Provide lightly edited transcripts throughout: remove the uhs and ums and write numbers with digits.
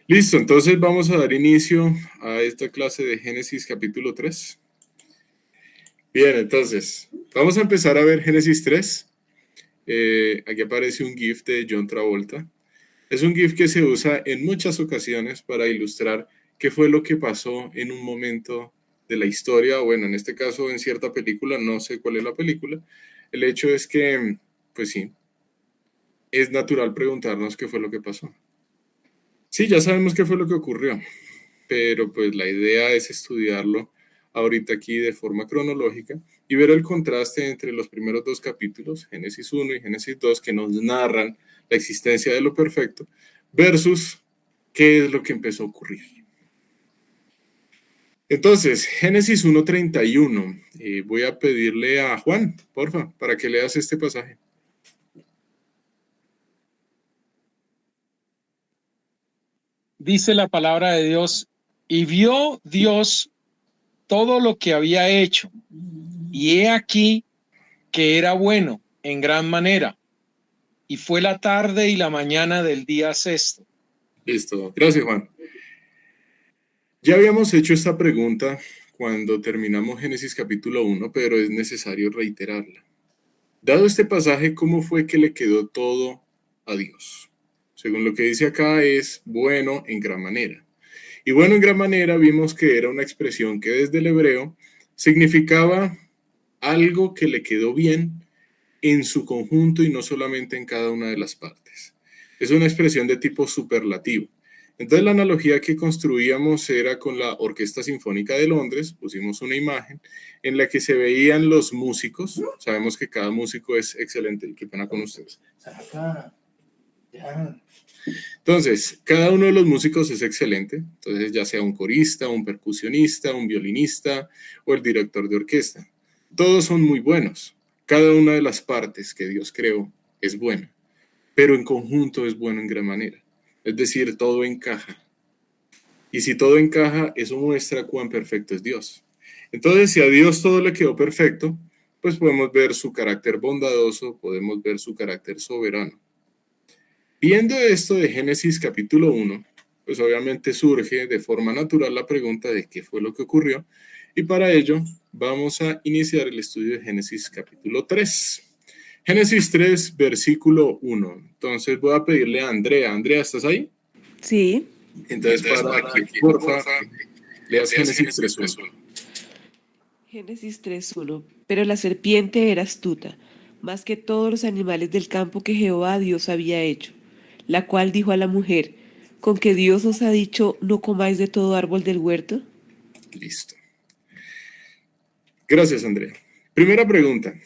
Listo, entonces vamos a dar inicio a esta clase de Génesis capítulo 3. Bien, entonces, vamos a empezar a ver Génesis 3. Aquí aparece un GIF de John Travolta. Es un GIF que se usa en muchas ocasiones para ilustrar qué fue lo que pasó en un momento de la historia, bueno, en este caso en cierta película, no sé cuál es la película. El hecho es que, pues sí, es natural preguntarnos qué fue lo que pasó. Sí, ya sabemos qué fue lo que ocurrió, pero pues la idea es estudiarlo ahorita aquí de forma cronológica y ver el contraste entre los primeros dos capítulos, Génesis 1 y Génesis 2, que nos narran la existencia de lo perfecto, versus qué es lo que empezó a ocurrir. Entonces, Génesis 1:31, voy a pedirle a Juan, porfa, para que leas este pasaje. Dice la palabra de Dios, y vio Dios todo lo que había hecho, y he aquí que era bueno en gran manera, y fue la tarde y la mañana del día sexto. Listo, gracias Juan. Ya habíamos hecho esta pregunta cuando terminamos Génesis capítulo 1, pero es necesario reiterarla. Dado este pasaje, ¿cómo fue que le quedó todo a Dios? Según lo que dice acá, es bueno en gran manera. Y bueno en gran manera vimos que era una expresión que desde el hebreo significaba algo que le quedó bien en su conjunto y no solamente en cada una de las partes. Es una expresión de tipo superlativo. Entonces la analogía que construíamos era con la Orquesta Sinfónica de Londres, pusimos una imagen en la que se veían los músicos, sabemos que cada músico es excelente, qué pena con ustedes. Entonces, cada uno de los músicos es excelente, entonces ya sea un corista, un percusionista, un violinista o el director de orquesta, todos son muy buenos, cada una de las partes que Dios creó es buena, pero en conjunto es bueno en gran manera, es decir, todo encaja. Y si todo encaja, eso muestra cuán perfecto es Dios. Entonces, si a Dios todo le quedó perfecto, pues podemos ver su carácter bondadoso, podemos ver su carácter soberano. Viendo esto de Génesis capítulo 1, pues obviamente surge de forma natural la pregunta de qué fue lo que ocurrió, y para ello vamos a iniciar el estudio de Génesis capítulo 3. Génesis 3, versículo 1. Entonces voy a pedirle a Andrea. Andrea, ¿estás ahí? Sí. Entonces para que, porfa, leas Génesis 3:1. Génesis 3:1. Pero la serpiente era astuta, más que todos los animales del campo que Jehová Dios había hecho, la cual dijo a la mujer, ¿con que Dios os ha dicho, no comáis de todo árbol del huerto? Listo. Gracias, Andrea. Primera pregunta.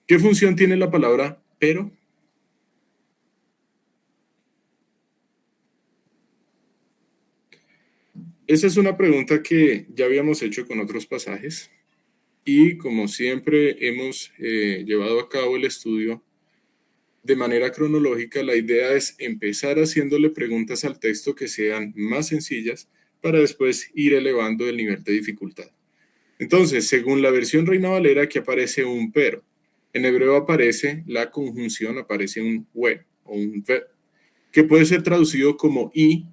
¿Qué función tiene la palabra pero? Esa es una pregunta que ya habíamos hecho con otros pasajes y como siempre hemos llevado a cabo el estudio de manera cronológica, la idea es empezar haciéndole preguntas al texto que sean más sencillas para después ir elevando el nivel de dificultad. Entonces, según la versión Reina Valera, aquí aparece un pero. En hebreo aparece la conjunción, aparece un we o un ve, que puede ser traducido como y,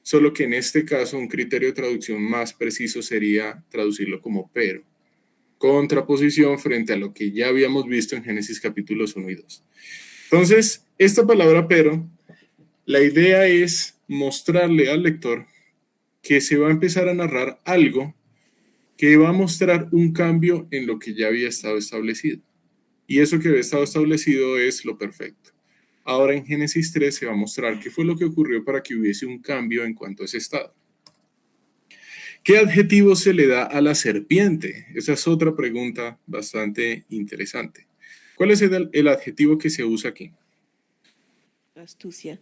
solo que en este caso un criterio de traducción más preciso sería traducirlo como pero. Contraposición frente a lo que ya habíamos visto en Génesis capítulos 1 y 2. Entonces, esta palabra pero, la idea es mostrarle al lector que se va a empezar a narrar algo que va a mostrar un cambio en lo que ya había estado establecido. Y eso que había estado establecido es lo perfecto. Ahora en Génesis 3 se va a mostrar qué fue lo que ocurrió para que hubiese un cambio en cuanto a ese estado. ¿Qué adjetivo se le da a la serpiente? Esa es otra pregunta bastante interesante. ¿Cuál es el adjetivo que se usa aquí? Astucia.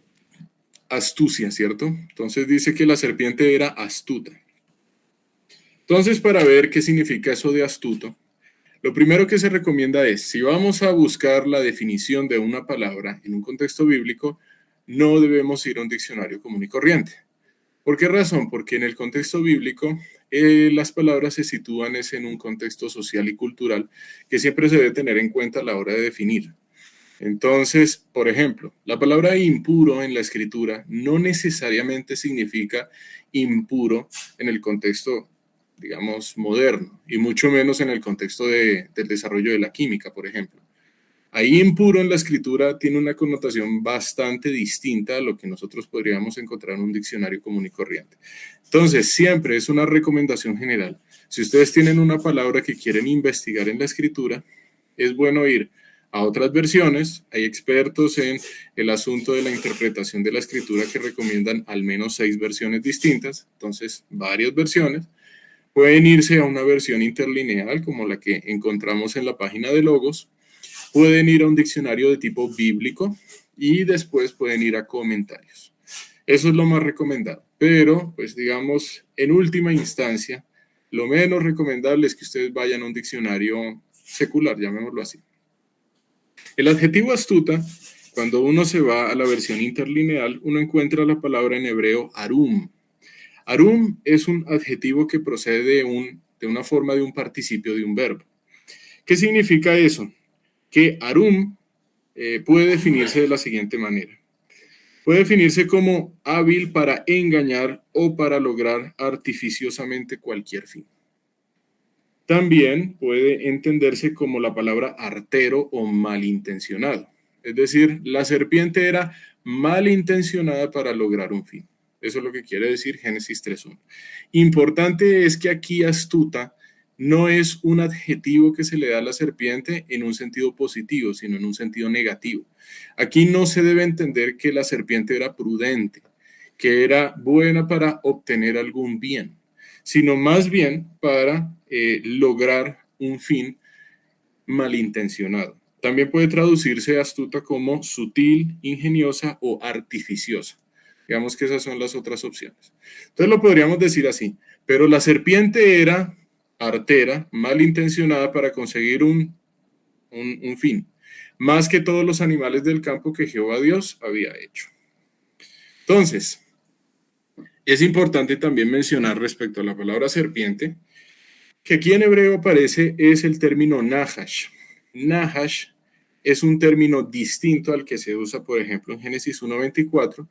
Astucia, ¿cierto? Entonces dice que la serpiente era astuta. Entonces, para ver qué significa eso de astuto, lo primero que se recomienda es, si vamos a buscar la definición de una palabra en un contexto bíblico, no debemos ir a un diccionario común y corriente. ¿Por qué razón? Porque en el contexto bíblico las palabras se sitúan en un contexto social y cultural que siempre se debe tener en cuenta a la hora de definir. Entonces, por ejemplo, la palabra impuro en la escritura no necesariamente significa impuro en el contexto, digamos, moderno, y mucho menos en el contexto del desarrollo de la química, por ejemplo. Ahí impuro en la escritura tiene una connotación bastante distinta a lo que nosotros podríamos encontrar en un diccionario común y corriente. Entonces, siempre es una recomendación general. Si ustedes tienen una palabra que quieren investigar en la escritura, es bueno ir a otras versiones. Hay expertos en el asunto de la interpretación de la escritura que recomiendan al menos 6 versiones distintas, entonces varias versiones. Pueden irse a una versión interlineal como la que encontramos en la página de Logos. Pueden ir a un diccionario de tipo bíblico y después pueden ir a comentarios. Eso es lo más recomendado. Pero, pues digamos, en última instancia, lo menos recomendable es que ustedes vayan a un diccionario secular, llamémoslo así. El adjetivo astuta, cuando uno se va a la versión interlineal, uno encuentra la palabra en hebreo arum. Arum es un adjetivo que procede de una forma de un participio de un verbo. ¿Qué significa eso? Que arum puede definirse de la siguiente manera. Puede definirse como hábil para engañar o para lograr artificiosamente cualquier fin. También puede entenderse como la palabra artero o malintencionado. Es decir, la serpiente era malintencionada para lograr un fin. Eso es lo que quiere decir Génesis 3:1. Importante es que aquí astuta no es un adjetivo que se le da a la serpiente en un sentido positivo, sino en un sentido negativo. Aquí no se debe entender que la serpiente era prudente, que era buena para obtener algún bien, sino más bien para lograr un fin malintencionado. También puede traducirse astuta como sutil, ingeniosa o artificiosa. Digamos que esas son las otras opciones. Entonces lo podríamos decir así, pero la serpiente era artera, malintencionada para conseguir un fin, más que todos los animales del campo que Jehová Dios había hecho. Entonces, es importante también mencionar respecto a la palabra serpiente, que aquí en hebreo aparece es el término nahash. Nahash es un término distinto al que se usa, por ejemplo, en Génesis 1:24,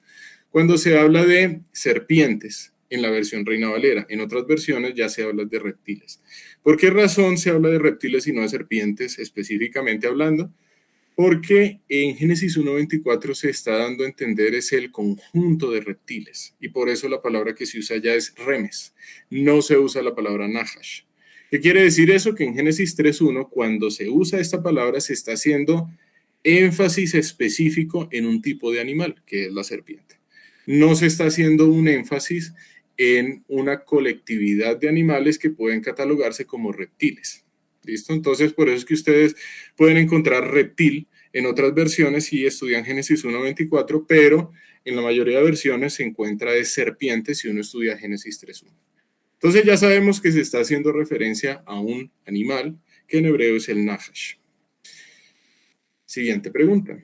cuando se habla de serpientes en la versión Reina Valera. En otras versiones ya se habla de reptiles. ¿Por qué razón se habla de reptiles y no de serpientes específicamente hablando? Porque en Génesis 1:24 se está dando a entender es el conjunto de reptiles y por eso la palabra que se usa ya es remes, no se usa la palabra nahash. ¿Qué quiere decir eso? Que en Génesis 3:1 cuando se usa esta palabra se está haciendo énfasis específico en un tipo de animal, que es la serpiente. No se está haciendo un énfasis en una colectividad de animales que pueden catalogarse como reptiles. ¿Listo? Entonces, por eso es que ustedes pueden encontrar reptil en otras versiones si estudian Génesis 1:24, pero en la mayoría de versiones se encuentra de serpiente si uno estudia Génesis 3:1. Entonces ya sabemos que se está haciendo referencia a un animal que en hebreo es el nahash. Siguiente pregunta.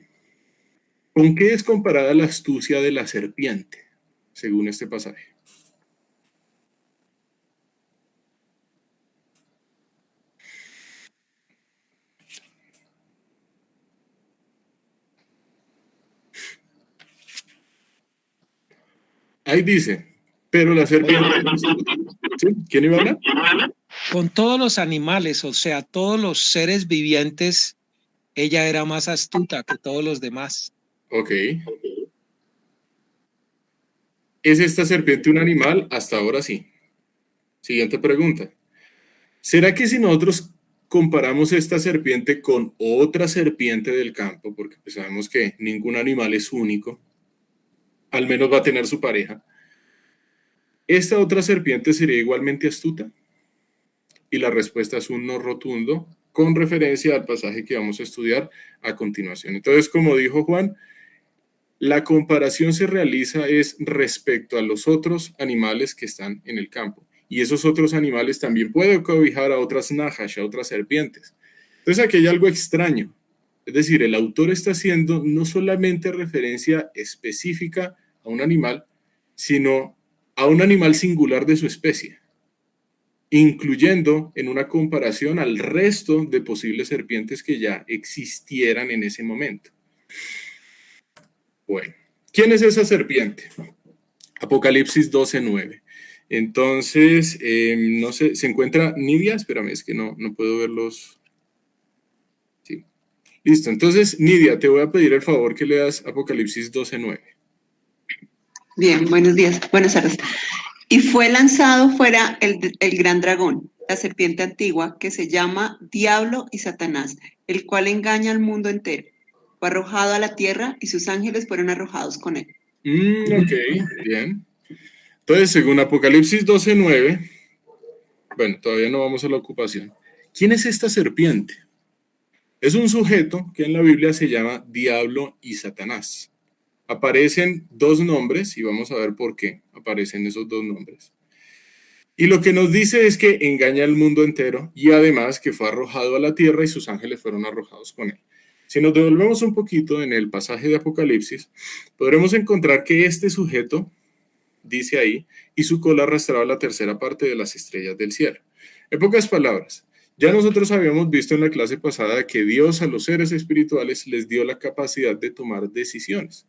¿Con qué es comparada la astucia de la serpiente, según este pasaje? Ahí dice, pero la serpiente... ¿Sí? ¿Quién iba a hablar? Con todos los animales, o sea, todos los seres vivientes, ella era más astuta que todos los demás. Ok. ¿Es esta serpiente un animal? Hasta ahora sí. Siguiente pregunta. ¿Será que si nosotros comparamos esta serpiente con otra serpiente del campo, porque pues sabemos que ningún animal es único, al menos va a tener su pareja, ¿esta otra serpiente sería igualmente astuta? Y la respuesta es un no rotundo con referencia al pasaje que vamos a estudiar a continuación. Entonces, como dijo Juan, la comparación se realiza es respecto a los otros animales que están en el campo. Y esos otros animales también pueden cobijar a otras nahash, a otras serpientes. Entonces aquí hay algo extraño. Es decir, el autor está haciendo no solamente referencia específica a un animal, sino a un animal singular de su especie. incluyendo en una comparación al resto de posibles serpientes que ya existieran en ese momento. Bueno, ¿quién es esa serpiente? Apocalipsis 12:9. Entonces, no sé, ¿se encuentra Nidia? Espérame, es que no puedo verlos. Sí. Listo, entonces, Nidia, te voy a pedir el favor que leas Apocalipsis 12:9. Bien, buenos días, buenas tardes. Y fue lanzado fuera el gran dragón, la serpiente antigua, que se llama Diablo y Satanás, el cual engaña al mundo entero. Fue arrojado a la tierra y sus ángeles fueron arrojados con él. Ok, bien. Entonces, según Apocalipsis 12:9, bueno, todavía no vamos a la ocupación. ¿Quién es esta serpiente? Es un sujeto que en la Biblia se llama Diablo y Satanás. Aparecen dos nombres y vamos a ver por qué aparecen esos dos nombres. Y lo que nos dice es que engaña al mundo entero y además que fue arrojado a la tierra y sus ángeles fueron arrojados con él. Si nos devolvemos un poquito en el pasaje de Apocalipsis, podremos encontrar que este sujeto, dice ahí, y su cola arrastraba la tercera parte de las estrellas del cielo. En pocas palabras, ya nosotros habíamos visto en la clase pasada que Dios a los seres espirituales les dio la capacidad de tomar decisiones.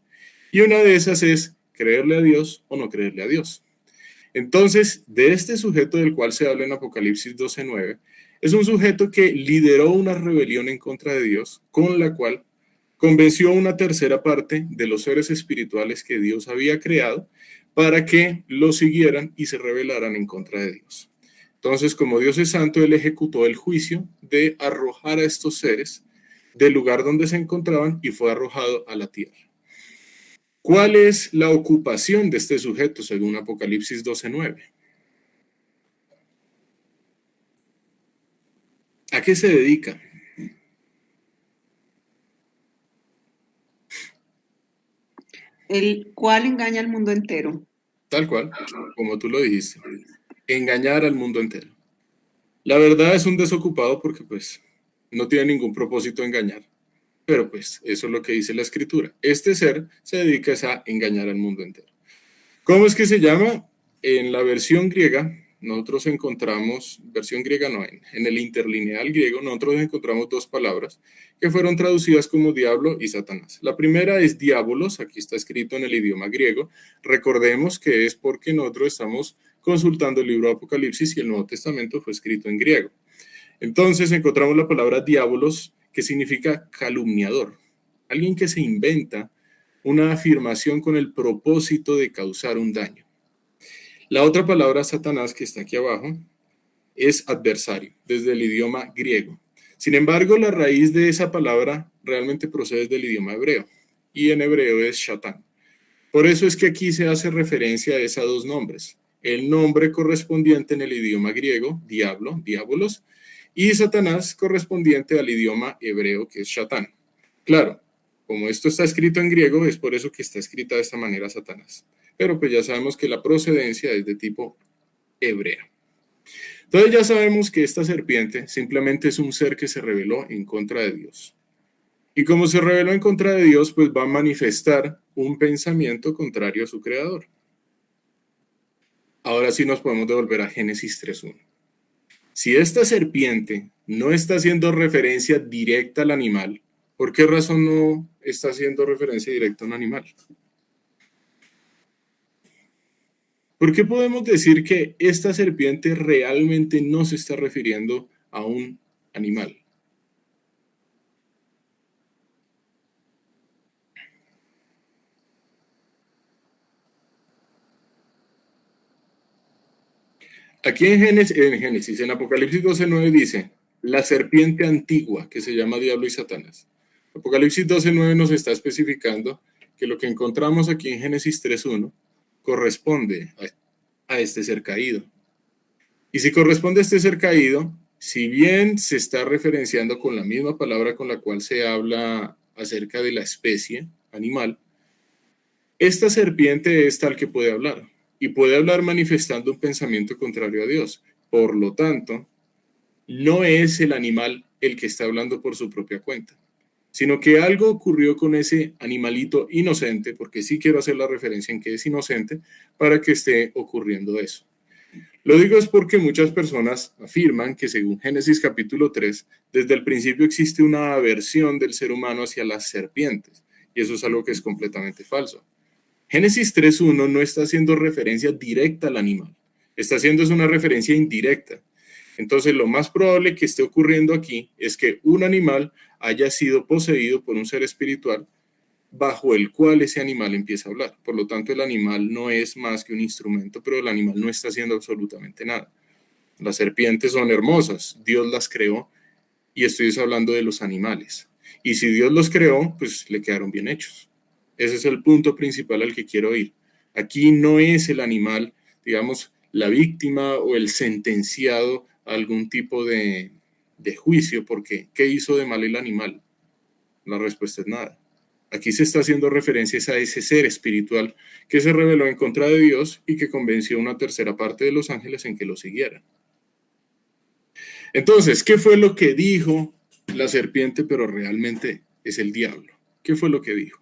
Y una de esas es creerle a Dios o no creerle a Dios. Entonces, de este sujeto del cual se habla en Apocalipsis 12:9, es un sujeto que lideró una rebelión en contra de Dios, con la cual convenció a una tercera parte de los seres espirituales que Dios había creado para que lo siguieran y se rebelaran en contra de Dios. Entonces, como Dios es santo, Él ejecutó el juicio de arrojar a estos seres del lugar donde se encontraban y fue arrojado a la tierra. ¿Cuál es la ocupación de este sujeto según Apocalipsis 12:9? ¿A qué se dedica? El cual engaña al mundo entero. Tal cual, como tú lo dijiste, engañar al mundo entero. La verdad es un desocupado porque pues no tiene ningún propósito engañar, pero pues eso es lo que dice la escritura. Este ser se dedica a engañar al mundo entero. ¿Cómo es que se llama? En la versión griega, nosotros encontramos, versión griega no, en el interlineal griego, nosotros encontramos dos palabras que fueron traducidas como diablo y Satanás. La primera es diabolos, aquí está escrito en el idioma griego. Recordemos que es porque nosotros estamos consultando el libro de Apocalipsis y el Nuevo Testamento fue escrito en griego. Entonces encontramos la palabra diabolos, que significa calumniador, alguien que se inventa una afirmación con el propósito de causar un daño. La otra palabra, Satanás, que está aquí abajo, es adversario, desde el idioma griego. Sin embargo, la raíz de esa palabra realmente procede del idioma hebreo, y en hebreo es Shatán. Por eso es que aquí se hace referencia a esos dos nombres. El nombre correspondiente en el idioma griego, diablo, diabolos, y Satanás correspondiente al idioma hebreo, que es Shatán. Claro, como esto está escrito en griego, es por eso que está escrita de esta manera Satanás. Pero pues ya sabemos que la procedencia es de tipo hebrea. Entonces ya sabemos que esta serpiente simplemente es un ser que se rebeló en contra de Dios. Y como se rebeló en contra de Dios, pues va a manifestar un pensamiento contrario a su creador. Ahora sí nos podemos devolver a Génesis 3:1. Si esta serpiente no está haciendo referencia directa al animal, ¿por qué razón no está haciendo referencia directa a un animal? ¿Por qué podemos decir que esta serpiente realmente no se está refiriendo a un animal? Aquí en Génesis, en Apocalipsis 12:9 dice, la serpiente antigua, que se llama Diablo y Satanás. Apocalipsis 12:9 nos está especificando que lo que encontramos aquí en Génesis 3:1 corresponde a este ser caído. Y si corresponde a este ser caído, si bien se está referenciando con la misma palabra con la cual se habla acerca de la especie animal, esta serpiente es tal que puede hablar y puede hablar manifestando un pensamiento contrario a Dios. Por lo tanto, no es el animal el que está hablando por su propia cuenta, sino que algo ocurrió con ese animalito inocente, porque sí quiero hacer la referencia en que es inocente, para que esté ocurriendo eso. Lo digo es porque muchas personas afirman que según Génesis capítulo 3, desde el principio existe una aversión del ser humano hacia las serpientes, y eso es algo que es completamente falso. Génesis 3.1 no está haciendo referencia directa al animal, está haciendo una referencia indirecta. Entonces, lo más probable que esté ocurriendo aquí es que un animal haya sido poseído por un ser espiritual bajo el cual ese animal empieza a hablar. Por lo tanto, el animal no es más que un instrumento, pero el animal no está haciendo absolutamente nada. Las serpientes son hermosas, Dios las creó, y estoy hablando de los animales. Y si Dios los creó, pues le quedaron bien hechos. Ese es el punto principal al que quiero ir. Aquí no es el animal, digamos, la víctima o el sentenciado a algún tipo de juicio, porque ¿qué hizo de mal el animal? La respuesta es nada. Aquí se está haciendo referencias a ese ser espiritual que se rebeló en contra de Dios y que convenció a una tercera parte de los ángeles en que lo siguieran. Entonces, ¿qué fue lo que dijo la serpiente, pero realmente es el diablo? ¿Qué fue lo que dijo?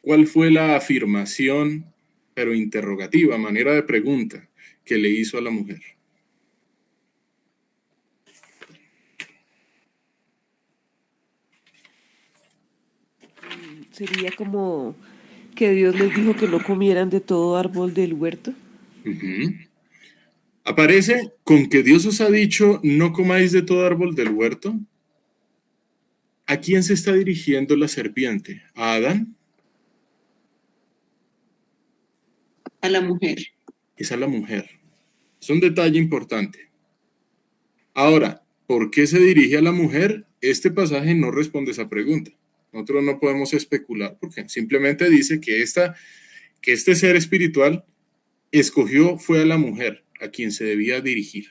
¿Cuál fue la afirmación, pero interrogativa, manera de pregunta, que le hizo a la mujer? Sería como que Dios les dijo que no comieran de todo árbol del huerto. Aparece con que Dios os ha dicho, no comáis de todo árbol del huerto. ¿A quién se está dirigiendo la serpiente? ¿A Adán? A la mujer. Es a la mujer. Es un detalle importante. Ahora, ¿por qué se dirige a la mujer? Este pasaje no responde esa pregunta. Nosotros no podemos especular porque simplemente dice que este ser espiritual escogió fue a la mujer a quien se debía dirigir,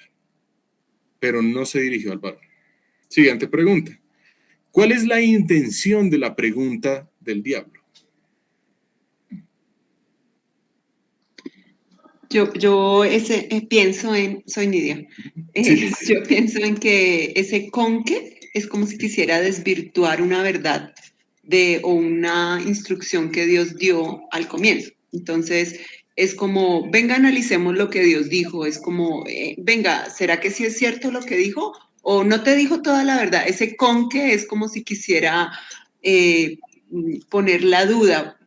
pero no se dirigió al varón. Siguiente pregunta. ¿Cuál es la intención de la pregunta del diablo? Pienso en, soy Nidia, Sí. yo pienso en que ese con que es como si quisiera desvirtuar una verdad o una instrucción que Dios dio al comienzo. Entonces, es como, venga, analicemos lo que Dios dijo, es como, venga, ¿será que sí es cierto lo que dijo? ¿O no te dijo toda la verdad? Ese con que es como si quisiera poner la duda.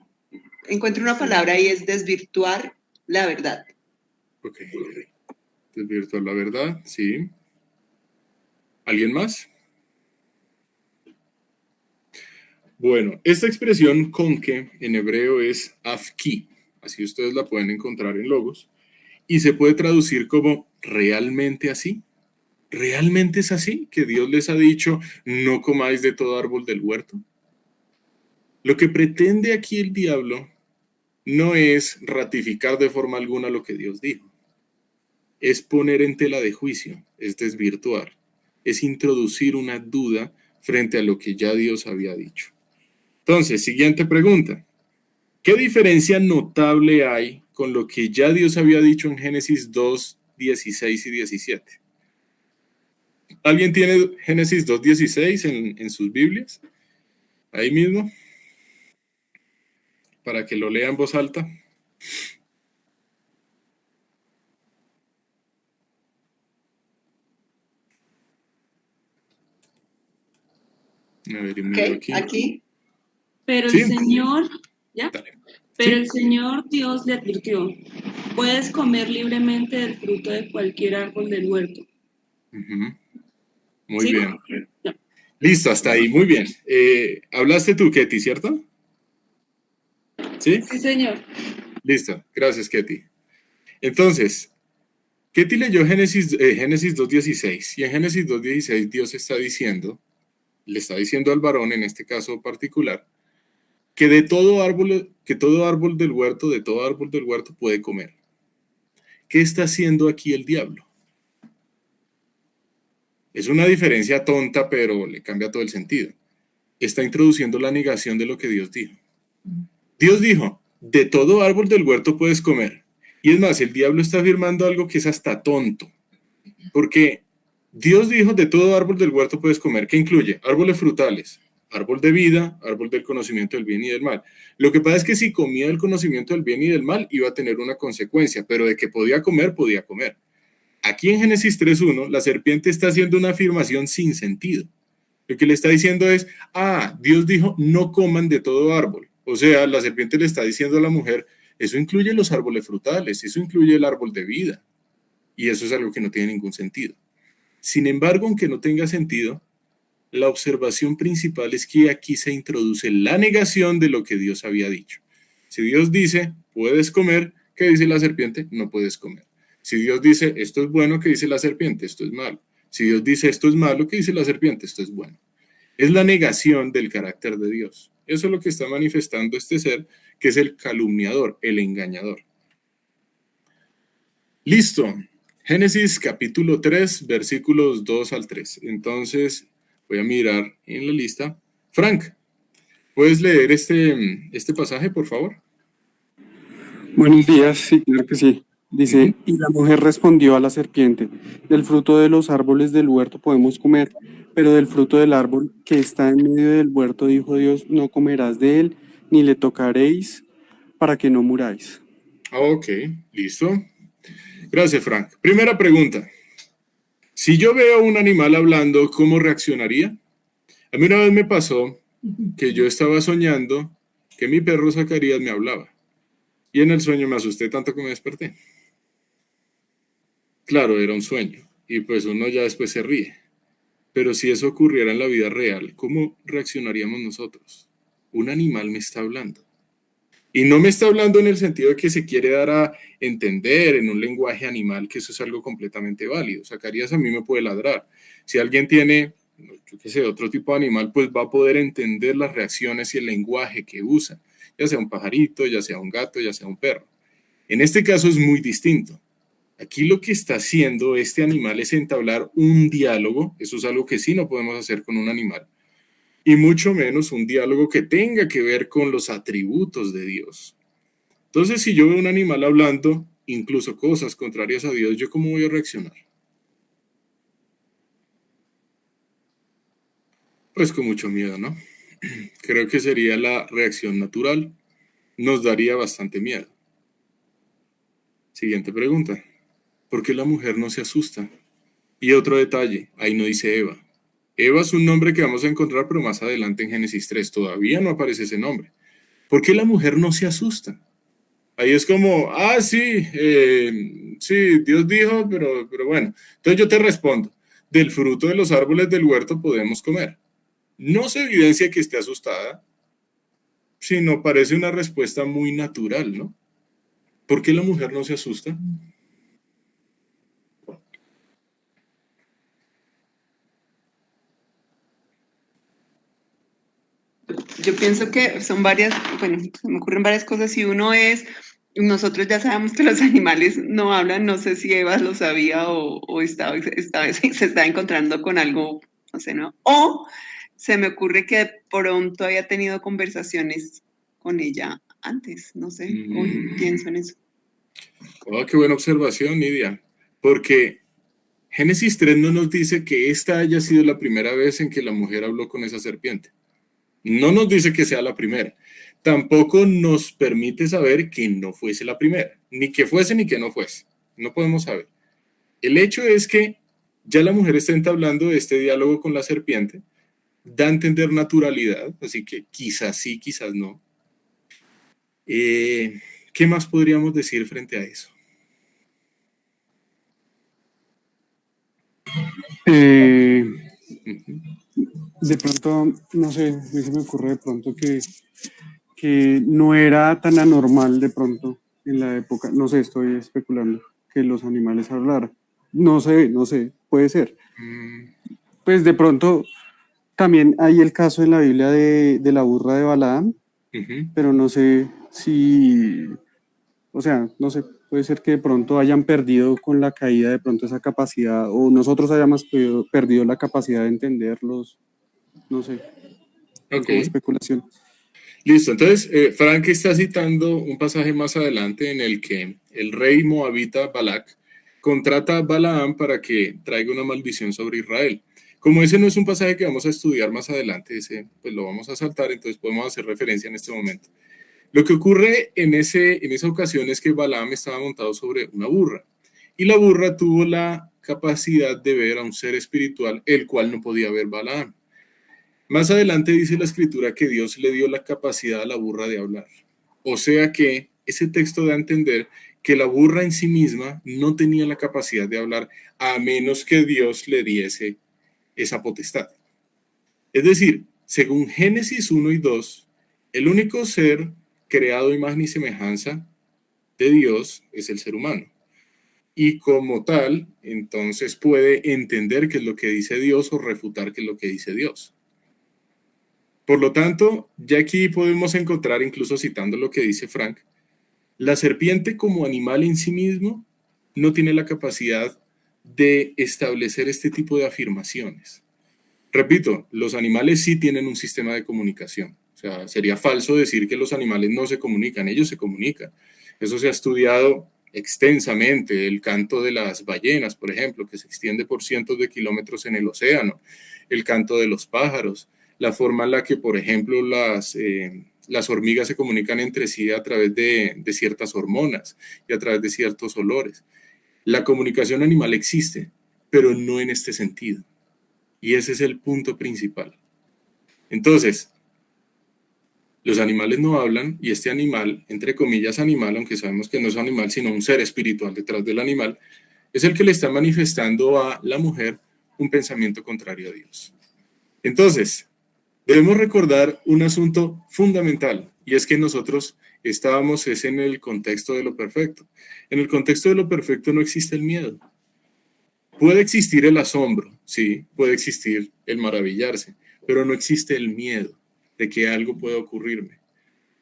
Encuentro una palabra y es desvirtuar la verdad. Ok. Desvirtuar la verdad, sí. ¿Alguien más? Bueno, esta expresión con que en hebreo es afki, así ustedes la pueden encontrar en Logos, y se puede traducir como realmente así. ¿Realmente es así que Dios les ha dicho no comáis de todo árbol del huerto? Lo que pretende aquí el diablo no es ratificar de forma alguna lo que Dios dijo. Es poner en tela de juicio, es desvirtuar, es introducir una duda frente a lo que ya Dios había dicho. Entonces, siguiente pregunta. ¿Qué diferencia notable hay con lo que ya Dios había dicho en Génesis 2, 16 y 17? ¿Alguien tiene Génesis 2, 16 en sus Biblias? Ahí mismo. Para que lo lea en voz alta. A ver, Okay, aquí. Pero ¿Sí? el Señor, ¿ya? Dale. Pero ¿Sí? el Señor Dios le advirtió, puedes comer libremente del fruto de cualquier árbol del huerto. Muy ¿Sí? bien. No. Listo, hasta ahí, muy bien. Hablaste tú, Ketty, ¿cierto? ¿Sí? Sí, Señor. Listo, gracias, Ketty. Entonces, Ketty leyó Génesis 2.16 y en Génesis 2.16 Dios le está diciendo al varón, en este caso particular, que todo árbol del huerto puede comer. ¿Qué está haciendo aquí el diablo? Es una diferencia tonta, pero le cambia todo el sentido. Está introduciendo la negación de lo que Dios dijo. Dios dijo, de todo árbol del huerto puedes comer. Y es más, el diablo está afirmando algo que es hasta tonto. Porque Dios dijo, de todo árbol del huerto puedes comer. ¿Qué incluye? Árboles frutales. árbol de vida, árbol del conocimiento del bien y del mal. Lo que pasa es que si comía el conocimiento del bien y del mal, iba a tener una consecuencia, pero de que podía comer, podía comer. Aquí en Génesis 3.1, la serpiente está haciendo una afirmación sin sentido. Lo que le está diciendo es, Dios dijo, no coman de todo árbol. O sea, la serpiente le está diciendo a la mujer, eso incluye los árboles frutales, eso incluye el árbol de vida. Y eso es algo que no tiene ningún sentido. Sin embargo, aunque no tenga sentido, la observación principal es que aquí se introduce la negación de lo que Dios había dicho. Si Dios dice, puedes comer, ¿qué dice la serpiente? No puedes comer. Si Dios dice, esto es bueno, ¿qué dice la serpiente? Esto es malo. Si Dios dice, esto es malo, ¿qué dice la serpiente? Esto es bueno. Es la negación del carácter de Dios. Eso es lo que está manifestando este ser, que es el calumniador, el engañador. Listo. Génesis capítulo 3, versículos 2 al 3. Entonces, voy a mirar en la lista. Frank, ¿puedes leer este pasaje, por favor? Buenos días, sí, claro que sí. Dice, y la mujer respondió a la serpiente, del fruto de los árboles del huerto podemos comer, pero del fruto del árbol que está en medio del huerto, dijo Dios, no comerás de él, ni le tocaréis, para que no muráis. Ok, listo. Gracias, Frank. Primera pregunta. Si yo veo un animal hablando, ¿cómo reaccionaría? A mí una vez me pasó que yo estaba soñando que mi perro Zacarías me hablaba. Y en el sueño me asusté tanto que me desperté. Claro, era un sueño. Y pues uno ya después se ríe. Pero si eso ocurriera en la vida real, ¿cómo reaccionaríamos nosotros? Un animal me está hablando. Y no me está hablando en el sentido de que se quiere dar a entender en un lenguaje animal, que eso es algo completamente válido. Zacarías a mí me puede ladrar. Si alguien tiene, yo qué sé, otro tipo de animal, pues va a poder entender las reacciones y el lenguaje que usa, ya sea un pajarito, ya sea un gato, ya sea un perro. En este caso es muy distinto. Aquí lo que está haciendo este animal es entablar un diálogo, eso es algo que sí no podemos hacer con un animal, y mucho menos un diálogo que tenga que ver con los atributos de Dios. Entonces, si yo veo un animal hablando, incluso cosas contrarias a Dios, ¿yo cómo voy a reaccionar? Pues con mucho miedo, ¿no? Creo que sería la reacción natural. Nos daría bastante miedo. Siguiente pregunta. ¿Por qué la mujer no se asusta? Y otro detalle, ahí no dice Eva. Eva es un nombre que vamos a encontrar, pero más adelante en Génesis 3 todavía no aparece ese nombre. ¿Por qué la mujer no se asusta? Ahí es como, sí, Dios dijo, pero bueno. Entonces yo te respondo, del fruto de los árboles del huerto podemos comer. No se evidencia que esté asustada, sino parece una respuesta muy natural, ¿no? ¿Por qué la mujer no se asusta? Yo pienso que son varias, bueno, se me ocurren varias cosas. Si uno es, nosotros ya sabemos que los animales no hablan, no sé si Eva lo sabía o se está encontrando con algo, no sé, ¿no? O se me ocurre que de pronto haya tenido conversaciones con ella antes, no sé, hoy pienso en eso. Oh, qué buena observación, Nidia, porque Génesis 3 no nos dice que esta haya sido la primera vez en que la mujer habló con esa serpiente. No nos dice que sea la primera. Tampoco nos permite saber que no fuese la primera, ni que fuese ni que no fuese. No podemos saber. El hecho es que ya la mujer está entablando este diálogo con la serpiente, da a entender naturalidad, así que quizás sí, quizás no. ¿Qué más podríamos decir frente a eso? De pronto, no sé, a mí se me ocurre de pronto que no era tan anormal de pronto en la época, no sé, estoy especulando, que los animales hablaran. No sé, puede ser. Pues de pronto también hay el caso en la Biblia de la burra de Balaam, pero no sé si, o sea, no sé, puede ser que de pronto hayan perdido con la caída de pronto esa capacidad, o nosotros hayamos perdido la capacidad de entenderlos, no sé, Ok. como especulación. Listo, entonces Frank está citando un pasaje más adelante en el que el rey moabita Balac contrata a Balaam para que traiga una maldición sobre Israel. Como ese no es un pasaje que vamos a estudiar más adelante, ese pues lo vamos a saltar, entonces podemos hacer referencia en este momento. Lo que ocurre en esa ocasión es que Balaam estaba montado sobre una burra, y la burra tuvo la capacidad de ver a un ser espiritual, el cual no podía ver Balaam. Más adelante dice la escritura que Dios le dio la capacidad a la burra de hablar. O sea que ese texto da a entender que la burra en sí misma no tenía la capacidad de hablar a menos que Dios le diese esa potestad. Es decir, según Génesis 1 y 2, el único ser creado a imagen y semejanza de Dios es el ser humano. Y como tal, entonces puede entender qué es lo que dice Dios o refutar qué es lo que dice Dios. Por lo tanto, ya aquí podemos encontrar, incluso citando lo que dice Frank, la serpiente como animal en sí mismo no tiene la capacidad de establecer este tipo de afirmaciones. Repito, los animales sí tienen un sistema de comunicación. O sea, sería falso decir que los animales no se comunican, ellos se comunican. Eso se ha estudiado extensamente, el canto de las ballenas, por ejemplo, que se extiende por cientos de kilómetros en el océano, el canto de los pájaros, la forma en la que, por ejemplo, las hormigas se comunican entre sí a través de ciertas hormonas y a través de ciertos olores. La comunicación animal existe, pero no en este sentido. Y ese es el punto principal. Entonces, los animales no hablan y este animal, entre comillas animal, aunque sabemos que no es un animal, sino un ser espiritual detrás del animal, es el que le está manifestando a la mujer un pensamiento contrario a Dios. Entonces, debemos recordar un asunto fundamental, y es que nosotros estábamos en el contexto de lo perfecto. En el contexto de lo perfecto no existe el miedo. Puede existir el asombro, sí, puede existir el maravillarse, pero no existe el miedo de que algo pueda ocurrirme.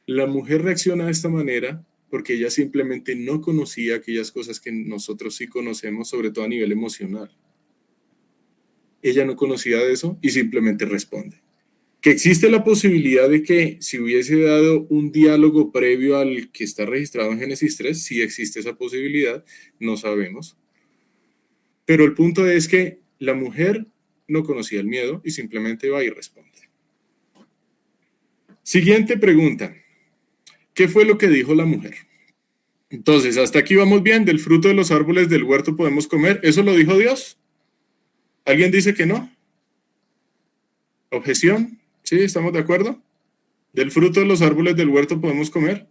La mujer reacciona de esta manera porque ella simplemente no conocía aquellas cosas que nosotros sí conocemos, sobre todo a nivel emocional. Ella no conocía de eso y simplemente responde. Que existe la posibilidad de que si hubiese dado un diálogo previo al que está registrado en Génesis 3, sí existe esa posibilidad, no sabemos. Pero el punto es que la mujer no conocía el miedo y simplemente va y responde. Siguiente pregunta. ¿Qué fue lo que dijo la mujer? Entonces, hasta aquí vamos bien. Del fruto de los árboles del huerto podemos comer. ¿Eso lo dijo Dios? ¿Alguien dice que no? ¿Objeción? ¿Sí? ¿Estamos de acuerdo? ¿Del fruto de los árboles del huerto podemos comer?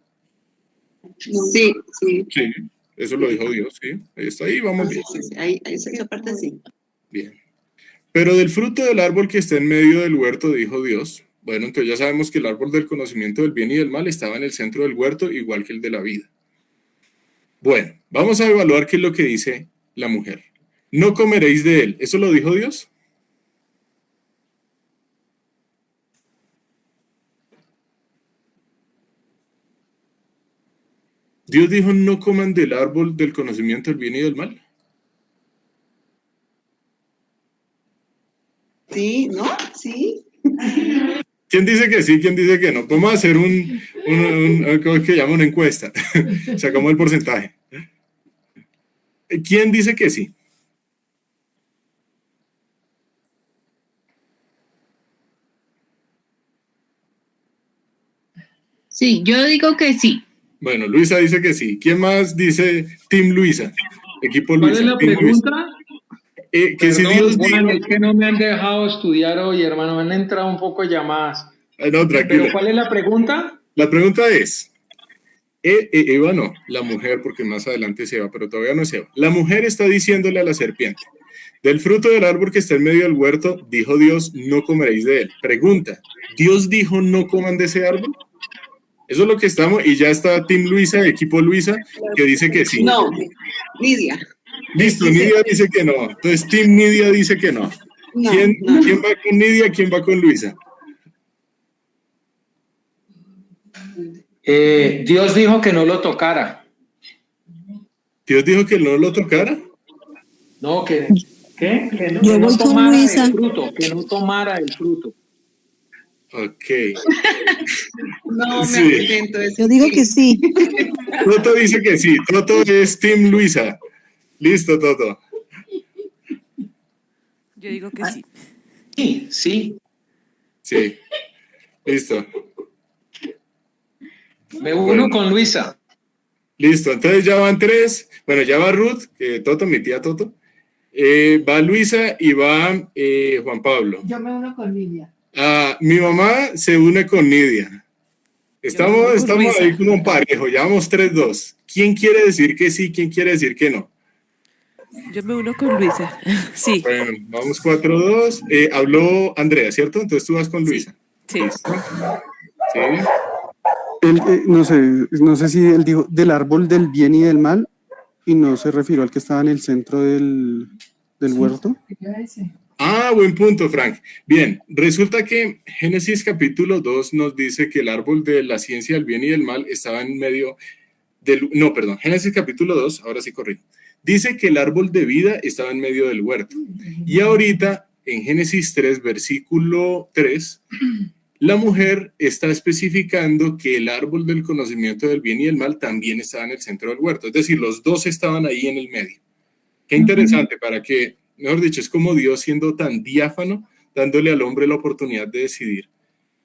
Sí, sí. Sí, eso lo dijo Dios, sí. Ahí está, ahí vamos bien. Sí, sí. Ahí esa parte sí. Bien. Pero del fruto del árbol que está en medio del huerto, dijo Dios. Bueno, entonces ya sabemos que el árbol del conocimiento del bien y del mal estaba en el centro del huerto, igual que el de la vida. Bueno, vamos a evaluar qué es lo que dice la mujer. No comeréis de él. ¿Eso lo dijo Dios? Dios dijo, no coman del árbol del conocimiento del bien y del mal. Sí, ¿no? Sí. ¿Quién dice que sí? ¿Quién dice que no? Vamos a hacer ¿cómo es que llama? Una encuesta. Sacamos el porcentaje. ¿Quién dice que sí? Sí, yo digo que sí. Bueno, Luisa dice que sí. ¿Quién más dice Team Luisa? Equipo Luisa. ¿Cuál es la Team pregunta? Que Perdón, si Dios Juan, dijo... es que no me han dejado estudiar hoy, hermano. Me han entrado un poco llamadas. No, tranquilo. ¿Pero cuál es la pregunta? La pregunta es... Eva no, la mujer, porque más adelante se va, pero todavía no es Eva. La mujer está diciéndole a la serpiente, del fruto del árbol que está en medio del huerto, dijo Dios, no comeréis de él. Pregunta, ¿Dios dijo no coman de ese árbol? Eso es lo que estamos, y ya está Team Luisa, equipo Luisa, que dice que sí. No, Nidia. Listo, Nidia dice que no. Entonces Team Nidia dice que no. No, ¿Quién no. va con Nidia? ¿Quién va con Luisa? Dios dijo que no lo tocara. ¿Dios dijo que no lo tocara? No, que no, Yo que no voy con tomara Luisa. el fruto, que no tomara el fruto. Ok. No, me Sí. arrepiento de eso. Yo digo que sí. Toto dice que sí. Toto es Team Luisa. Listo, Toto. Yo digo que sí. sí. Sí. Listo. Me uno con Luisa. Listo. Entonces ya van 3. Bueno, ya va Ruth, Toto, mi tía Toto. Va Luisa y va Juan Pablo. Yo me uno con Lidia. Mi mamá se une con Nidia. Estamos Luisa. ahí como parejo, ya vamos 3-2. ¿Quién quiere decir que sí? ¿Quién quiere decir que no? Yo me uno con Luisa. Sí, Bueno, vamos 4-2. Habló Andrea, ¿cierto? Entonces tú vas con Luisa. sí. ¿Listo? Sí. Él, no sé si él dijo del árbol del bien y del mal y no se refirió al que estaba en el centro del huerto. Era ese. Buen punto, Frank. Bien, resulta que Génesis capítulo 2 nos dice que el árbol de la ciencia del bien y del mal estaba en medio del... No, perdón, Génesis capítulo 2, ahora sí corrijo. Dice que el árbol de vida estaba en medio del huerto. Y ahorita, en Génesis 3, versículo 3, la mujer está especificando que el árbol del conocimiento del bien y del mal también estaba en el centro del huerto. Es decir, los dos estaban ahí en el medio. Qué interesante para que, mejor dicho, es como Dios siendo tan diáfano, dándole al hombre la oportunidad de decidir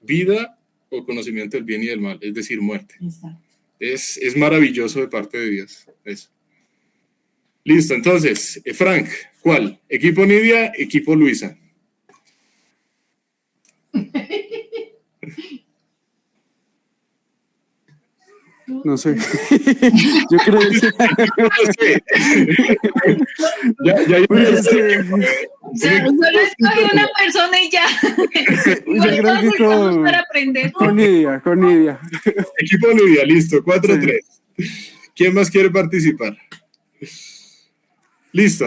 vida o conocimiento del bien y del mal, es decir, muerte. Exacto. Es maravilloso de parte de Dios. Eso. Listo, entonces, Frank, ¿cuál? ¿Equipo Nidia, equipo Luisa? No sé. Yo creo que... No sé. ya Pues, O sea, solo escogí una persona y ya. yo creo que Estamos para aprender. con Nidia. Equipo Nidia, listo, 4-3. ¿Quién más quiere participar? Listo.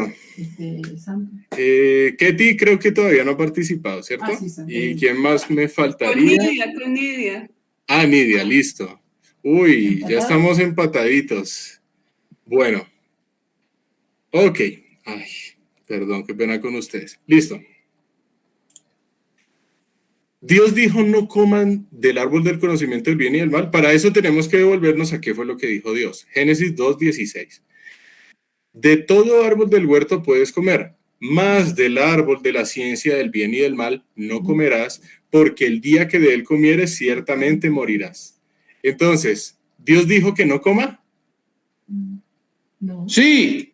Sandra. Ketty creo que todavía no ha participado, ¿cierto? Sí, Sandra. ¿Y quién más me Con faltaría? Nidia. Nidia, listo. Uy, ya estamos empataditos. Bueno. Ok. Ay, perdón, qué pena con ustedes. Listo. Dios dijo no coman del árbol del conocimiento del bien y del mal. Para eso tenemos que devolvernos a qué fue lo que dijo Dios. Génesis 2:16. De todo árbol del huerto puedes comer, mas del árbol de la ciencia del bien y del mal no comerás, porque el día que de él comieres ciertamente morirás. Entonces, ¿Dios dijo que no coma? No, Sí.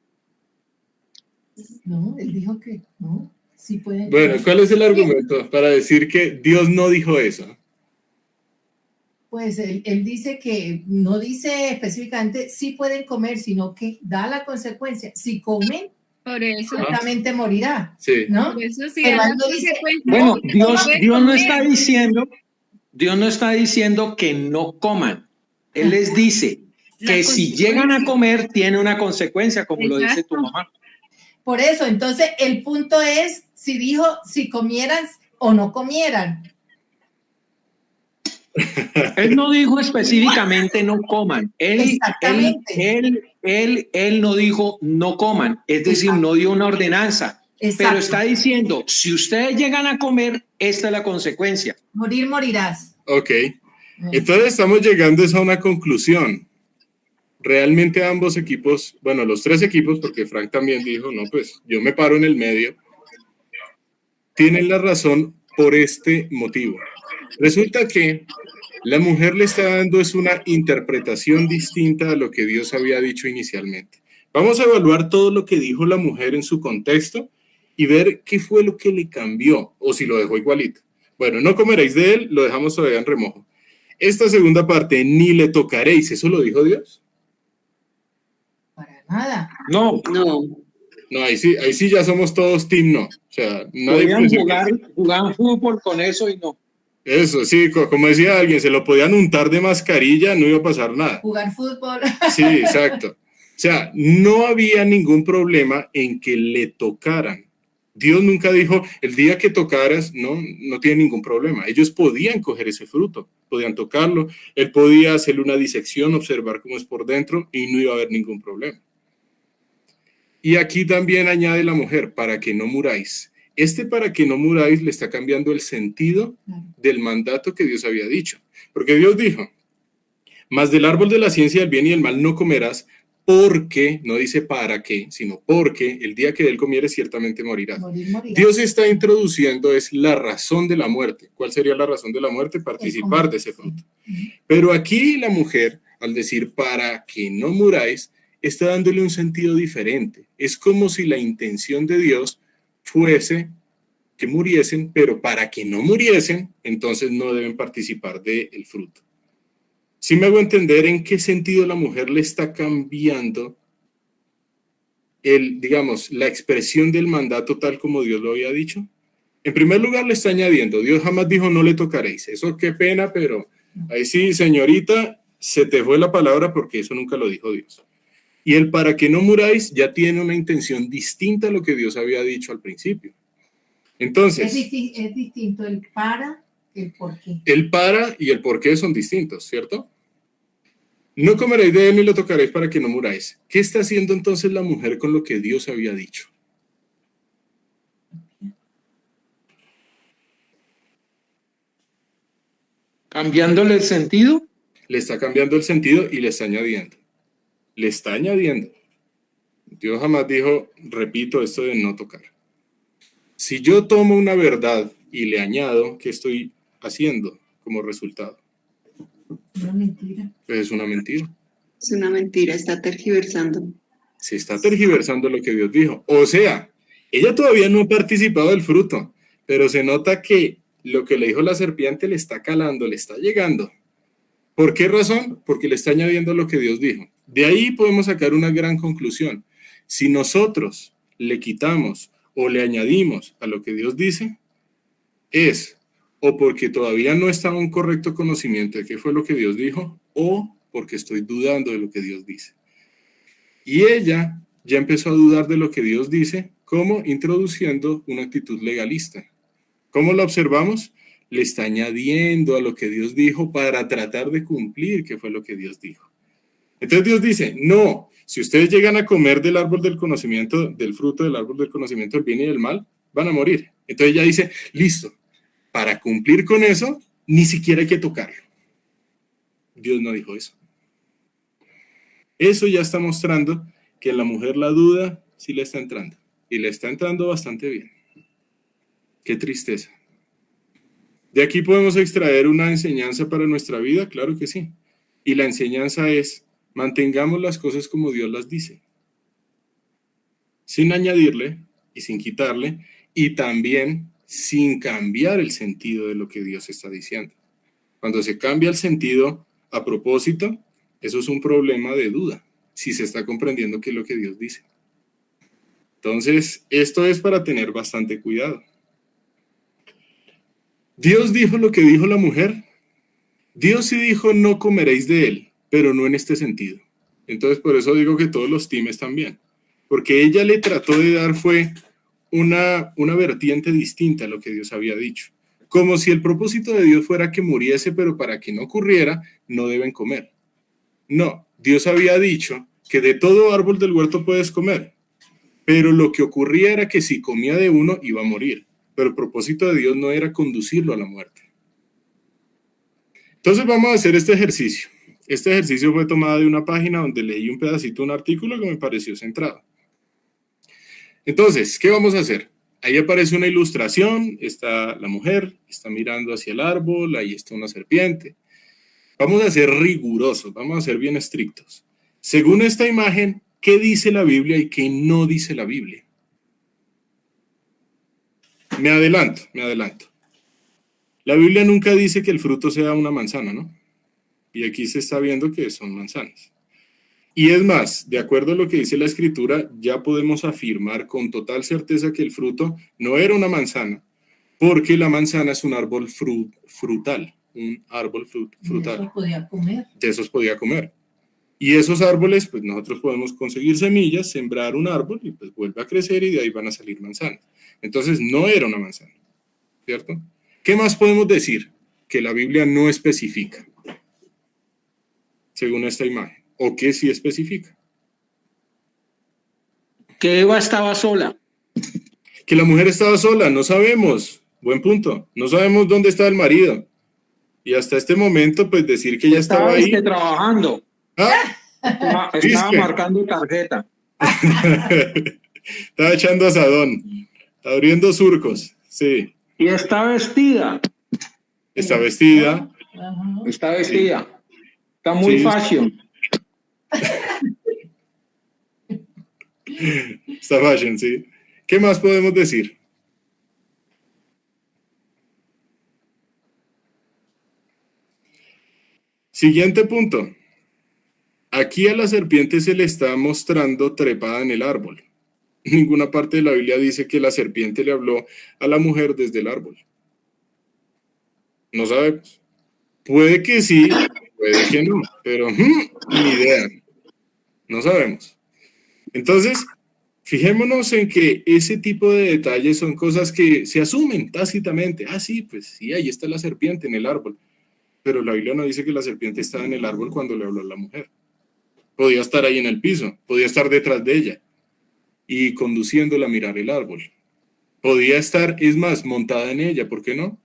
no, él dijo que no. Sí pueden. Bueno, ¿cuál es el argumento para decir que Dios no dijo eso? Pues él dice que no dice específicamente si pueden comer, sino que da la consecuencia. Si comen, Por eso, ciertamente morirá, Sí. ¿no? por eso sí. Pero da él la no dice- consecuencia. Bueno, No puede Dios no comer. está diciendo que no coman. Él les dice La que si consecuencia. llegan a comer tiene una consecuencia, como lo dice tu Exacto. mamá. Por eso, entonces el punto es si dijo si comieran o no comieran. Él no dijo específicamente no coman. Exactamente. Él no dijo no coman, es decir, no dio una ordenanza. Pero Exacto. está diciendo, si ustedes llegan a comer, esta es la consecuencia. Morirás. Ok. Entonces estamos llegando a una conclusión. Realmente ambos equipos, bueno, los 3 equipos, porque Frank también dijo, no, pues yo me paro en el medio, tienen la razón por este motivo. Resulta que la mujer le está dando es una interpretación distinta a lo que Dios había dicho inicialmente. Vamos a evaluar todo lo que dijo la mujer en su contexto y ver qué fue lo que le cambió o si lo dejó igualito. Bueno, no comeréis de él, lo dejamos todavía en remojo. Esta segunda parte, ni le tocaréis, ¿eso lo dijo Dios? Para nada. No, No, ahí sí ya somos todos team no. O sea, nadie podían puede decir que jugar fútbol con eso y no. eso, sí, como decía alguien, se lo podían untar de mascarilla, no iba a pasar nada. Jugar fútbol. Sí, exacto. O sea, no había ningún problema en que le tocaran. Dios nunca dijo, el día que tocaras, no tiene ningún problema. Ellos podían coger ese fruto, podían tocarlo, él podía hacerle una disección, observar cómo es por dentro y no iba a haber ningún problema. Y aquí también añade la mujer, para que no muráis. Para que no muráis le está cambiando el sentido del mandato que Dios había dicho. Porque Dios dijo, mas del árbol de la ciencia del bien y del mal no comerás, porque, no dice para qué, sino porque el día que de él comieres ciertamente morirás. Morirá. Dios está introduciendo es la razón de la muerte. ¿Cuál sería la razón de la muerte? Participar de ese fruto. Pero aquí la mujer, al decir para que no muráis, está dándole un sentido diferente. Es como si la intención de Dios fuese que muriesen, pero para que no muriesen, entonces no deben participar del fruto. ¿Sí me hago entender en qué sentido la mujer le está cambiando digamos, la expresión del mandato tal como Dios lo había dicho? En primer lugar le está añadiendo, Dios jamás dijo no le tocaréis. Eso qué pena, pero ahí sí, señorita, se te fue la palabra porque eso nunca lo dijo Dios. Y el para que no muráis ya tiene una intención distinta a lo que Dios había dicho al principio. Entonces, es distinto el para que el por qué. El para y el por qué son distintos, ¿cierto? No comeréis de él ni lo tocaréis para que no muráis. ¿Qué está haciendo entonces la mujer con lo que Dios había dicho? ¿Cambiándole el sentido? Le está cambiando el sentido y le está añadiendo. Le está añadiendo. Dios jamás dijo, repito, esto de no tocar. Si yo tomo una verdad y le añado, ¿qué estoy haciendo como resultado? Una mentira. Pues es una mentira. Es una mentira, está tergiversando. Se está tergiversando lo que Dios dijo. O sea, ella todavía no ha participado del fruto, pero se nota que lo que le dijo la serpiente le está calando, le está llegando. ¿Por qué razón? Porque le está añadiendo lo que Dios dijo. De ahí podemos sacar una gran conclusión. Si nosotros le quitamos o le añadimos a lo que Dios dice, es o porque todavía no está un correcto conocimiento de qué fue lo que Dios dijo, o porque estoy dudando de lo que Dios dice. Y ella ya empezó a dudar de lo que Dios dice, como introduciendo una actitud legalista. ¿Cómo lo observamos? Le está añadiendo a lo que Dios dijo para tratar de cumplir qué fue lo que Dios dijo. Entonces Dios dice, no, si ustedes llegan a comer del árbol del conocimiento, del fruto del árbol del conocimiento del bien y del mal, van a morir. Entonces ella dice, listo, para cumplir con eso, ni siquiera hay que tocarlo. Dios no dijo eso. Eso ya está mostrando que en la mujer la duda sí le está entrando. Y le está entrando bastante bien. Qué tristeza. ¿De aquí podemos extraer una enseñanza para nuestra vida? Claro que sí. Y la enseñanza es, mantengamos las cosas como Dios las dice. Sin añadirle y sin quitarle, y también sin cambiar el sentido de lo que Dios está diciendo. Cuando se cambia el sentido a propósito, eso es un problema de duda, si se está comprendiendo qué es lo que Dios dice. Entonces, esto es para tener bastante cuidado. ¿Dios dijo lo que dijo la mujer? Dios sí dijo, no comeréis de él, pero no en este sentido. Entonces, por eso digo que todos los times también. Porque ella le trató de dar fue una vertiente distinta a lo que Dios había dicho. Como si el propósito de Dios fuera que muriese, pero para que no ocurriera, no deben comer. No, Dios había dicho que de todo árbol del huerto puedes comer, pero lo que ocurría era que si comía de uno iba a morir, pero el propósito de Dios no era conducirlo a la muerte. Entonces vamos a hacer este ejercicio. Este ejercicio fue tomado de una página donde leí un pedacito de un artículo que me pareció centrado. Entonces, ¿qué vamos a hacer? Ahí aparece una ilustración, está la mujer, está mirando hacia el árbol, ahí está una serpiente. Vamos a ser rigurosos, vamos a ser bien estrictos. Según esta imagen, ¿qué dice la Biblia y qué no dice la Biblia? Me adelanto. La Biblia nunca dice que el fruto sea una manzana, ¿no? Y aquí se está viendo que son manzanas. Y es más, de acuerdo a lo que dice la Escritura, ya podemos afirmar con total certeza que el fruto no era una manzana, porque la manzana es un árbol frutal, un árbol frutal. De esos podía comer. De esos podía comer. Y esos árboles, pues nosotros podemos conseguir semillas, sembrar un árbol y pues vuelve a crecer y de ahí van a salir manzanas. Entonces no era una manzana, ¿cierto? ¿Qué más podemos decir? Que la Biblia no especifica, según esta imagen. ¿O qué sí especifica? Que Eva estaba sola. Que la mujer estaba sola, no sabemos. Buen punto. No sabemos dónde está el marido. Y hasta este momento, pues decir que ella estaba ahí. Trabajando. ¿Ah? Estaba ¿Viste? marcando tarjeta. Estaba echando asadón, abriendo surcos, sí. Y está vestida. Está vestida, Ajá. Está vestida. Está muy Sí. fashion. está fashion, sí. ¿Qué más podemos decir? Siguiente punto. Aquí a la serpiente se le está mostrando trepada en el árbol. Ninguna parte de la Biblia dice que la serpiente le habló a la mujer desde el árbol. No sabemos. Puede que sí, puede que no, pero ni idea. No sabemos. Entonces, fijémonos en que ese tipo de detalles son cosas que se asumen tácitamente. Ah, sí, pues sí, ahí está la serpiente en el árbol. Pero la Biblia no dice que la serpiente estaba en el árbol cuando le habló a la mujer. Podía estar ahí en el piso, podía estar detrás de ella y conduciéndola a mirar el árbol. Podía estar, es más, montada en ella, ¿por qué no?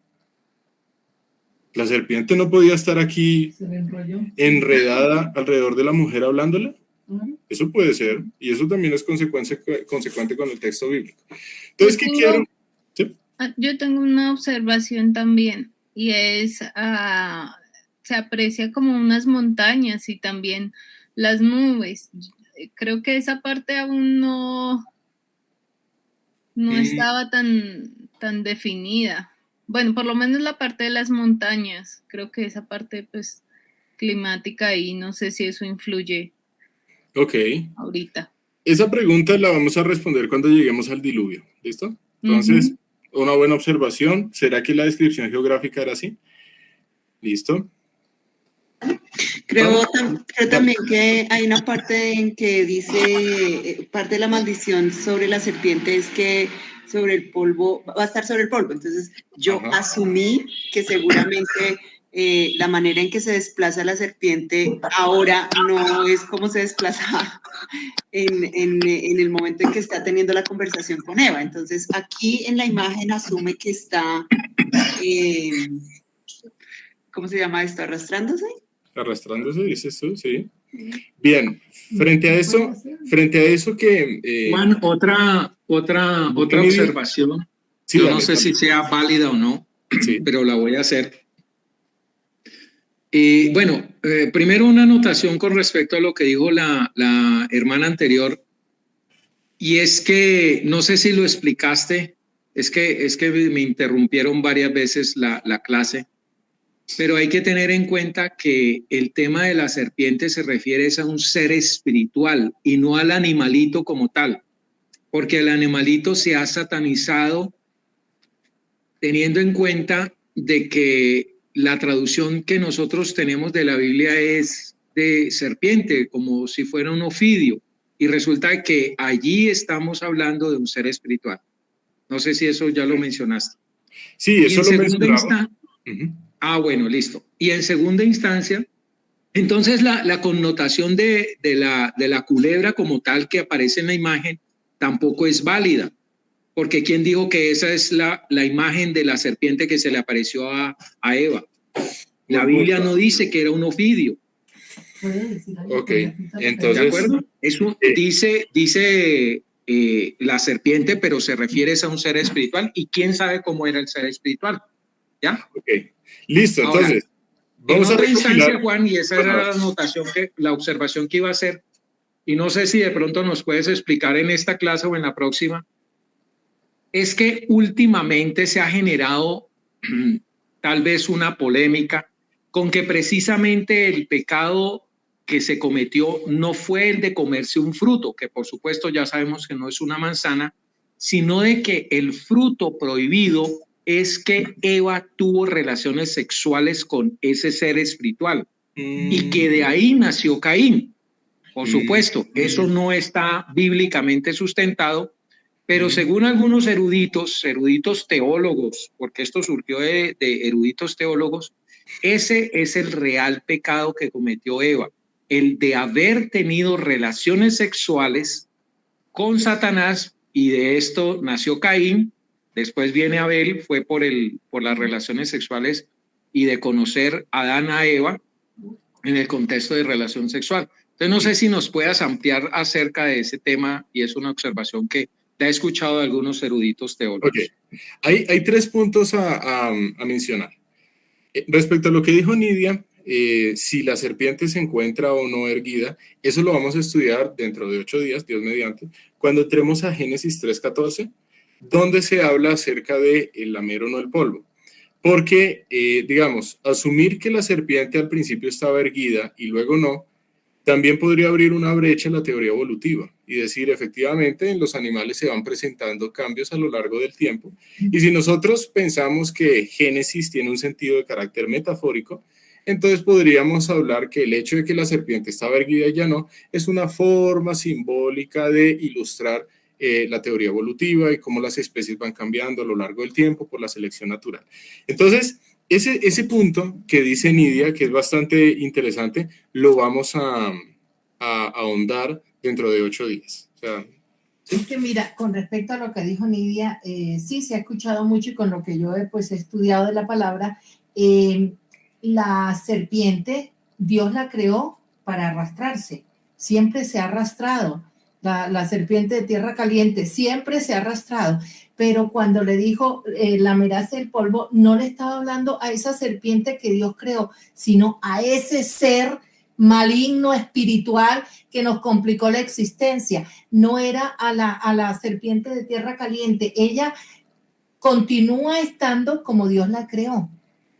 La serpiente no podía estar aquí Se le enrolló. enredada alrededor de la mujer hablándole. Ujú. Eso puede ser, y eso también es consecuente con el texto bíblico. Entonces, ¿qué Yo quiero? tengo- ¿Sí? Yo tengo una observación también y es, se aprecia como unas montañas y también las nubes. Creo que esa parte aún no estaba tan definida. Bueno, por lo menos la parte de las montañas. Creo que esa parte pues climática y no sé si eso influye Ok. ahorita. Esa pregunta la vamos a responder cuando lleguemos al diluvio. ¿Listo? Entonces, una buena observación. ¿Será que la descripción geográfica era así? ¿Listo? Creo, Vamos. creo también que hay una parte en que dice, parte de la maldición sobre la serpiente es que sobre el polvo, va a estar sobre el polvo. Entonces, yo Ajá. asumí que seguramente la manera en que se desplaza la serpiente ahora no es como se desplaza en el momento en que está teniendo la conversación con Eva. Entonces, aquí en la imagen asume que está, ¿cómo se llama esto? ¿Arrastrándose? Arrastrándose, dices tú, sí. Bien, frente a eso que... Juan, otra observación. Sí, Yo dale, no sé dale. si sea válida o no, Sí. pero la voy a hacer. Bueno, primero una anotación con respecto a lo que dijo la hermana anterior, y es que, no sé si lo explicaste, es que me interrumpieron varias veces la clase, pero hay que tener en cuenta que el tema de la serpiente se refiere a un ser espiritual y no al animalito como tal, porque el animalito se ha satanizado teniendo en cuenta de que la traducción que nosotros tenemos de la Biblia es de serpiente, como si fuera un ofidio, y resulta que allí estamos hablando de un ser espiritual. No sé si eso ya lo mencionaste. Sí, Y eso en lo segunda mencionaba. instancia, bueno, listo. Y en segunda instancia, entonces la connotación de la culebra como tal que aparece en la imagen tampoco es válida. Porque ¿quién dijo que esa es la imagen de la serpiente que se le apareció a Eva? La Biblia no dice que era un ofidio. Ok, ¿De entonces... acuerdo? Eso dice la serpiente, pero se refiere a un ser espiritual. ¿Y quién sabe cómo era el ser espiritual? ¿Ya? Ok, listo, Ahora, entonces... en Vamos a otra recopilar... instancia, Juan, y esa era la anotación, la observación que iba a hacer, y no sé si de pronto nos puedes explicar en esta clase o en la próxima, es que últimamente se ha generado tal vez una polémica con que precisamente el pecado que se cometió no fue el de comerse un fruto, que por supuesto ya sabemos que no es una manzana, sino de que el fruto prohibido es que Eva tuvo relaciones sexuales con ese ser espiritual y que de ahí nació Caín. Por supuesto, eso no está bíblicamente sustentado, pero según algunos eruditos teólogos, porque esto surgió de eruditos teólogos, ese es el real pecado que cometió Eva, el de haber tenido relaciones sexuales con Satanás, y de esto nació Caín. Después viene Abel, fue por las relaciones sexuales y de conocer a Adán a Eva en el contexto de relación sexual. Entonces, no sé si nos puedas ampliar acerca de ese tema, y es una observación que la he escuchado de algunos eruditos teólogos. Ok, hay 3 puntos a mencionar. Respecto a lo que dijo Nidia, si la serpiente se encuentra o no erguida, eso lo vamos a estudiar dentro de 8 días, Dios mediante, cuando entremos a Génesis 3:14, donde se habla acerca de el lamer o no el polvo. Porque, digamos, asumir que la serpiente al principio estaba erguida y luego no, también podría abrir una brecha en la teoría evolutiva y decir, efectivamente, en los animales se van presentando cambios a lo largo del tiempo. Y si nosotros pensamos que Génesis tiene un sentido de carácter metafórico, entonces podríamos hablar que el hecho de que la serpiente estaba erguida y ya no, es una forma simbólica de ilustrar la teoría evolutiva y cómo las especies van cambiando a lo largo del tiempo por la selección natural. Entonces, ese punto que dice Nidia, que es bastante interesante, lo vamos a ahondar dentro de 8 días. O sea, es que mira, con respecto a lo que dijo Nidia, sí se ha escuchado mucho y con lo que yo pues, he estudiado de la palabra, la serpiente, Dios la creó para arrastrarse, siempre se ha arrastrado. La serpiente de tierra caliente siempre se ha arrastrado, pero cuando le dijo lamerás el polvo, no le estaba hablando a esa serpiente que Dios creó, sino a ese ser maligno espiritual que nos complicó la existencia. No era a la serpiente de tierra caliente, ella continúa estando como Dios la creó.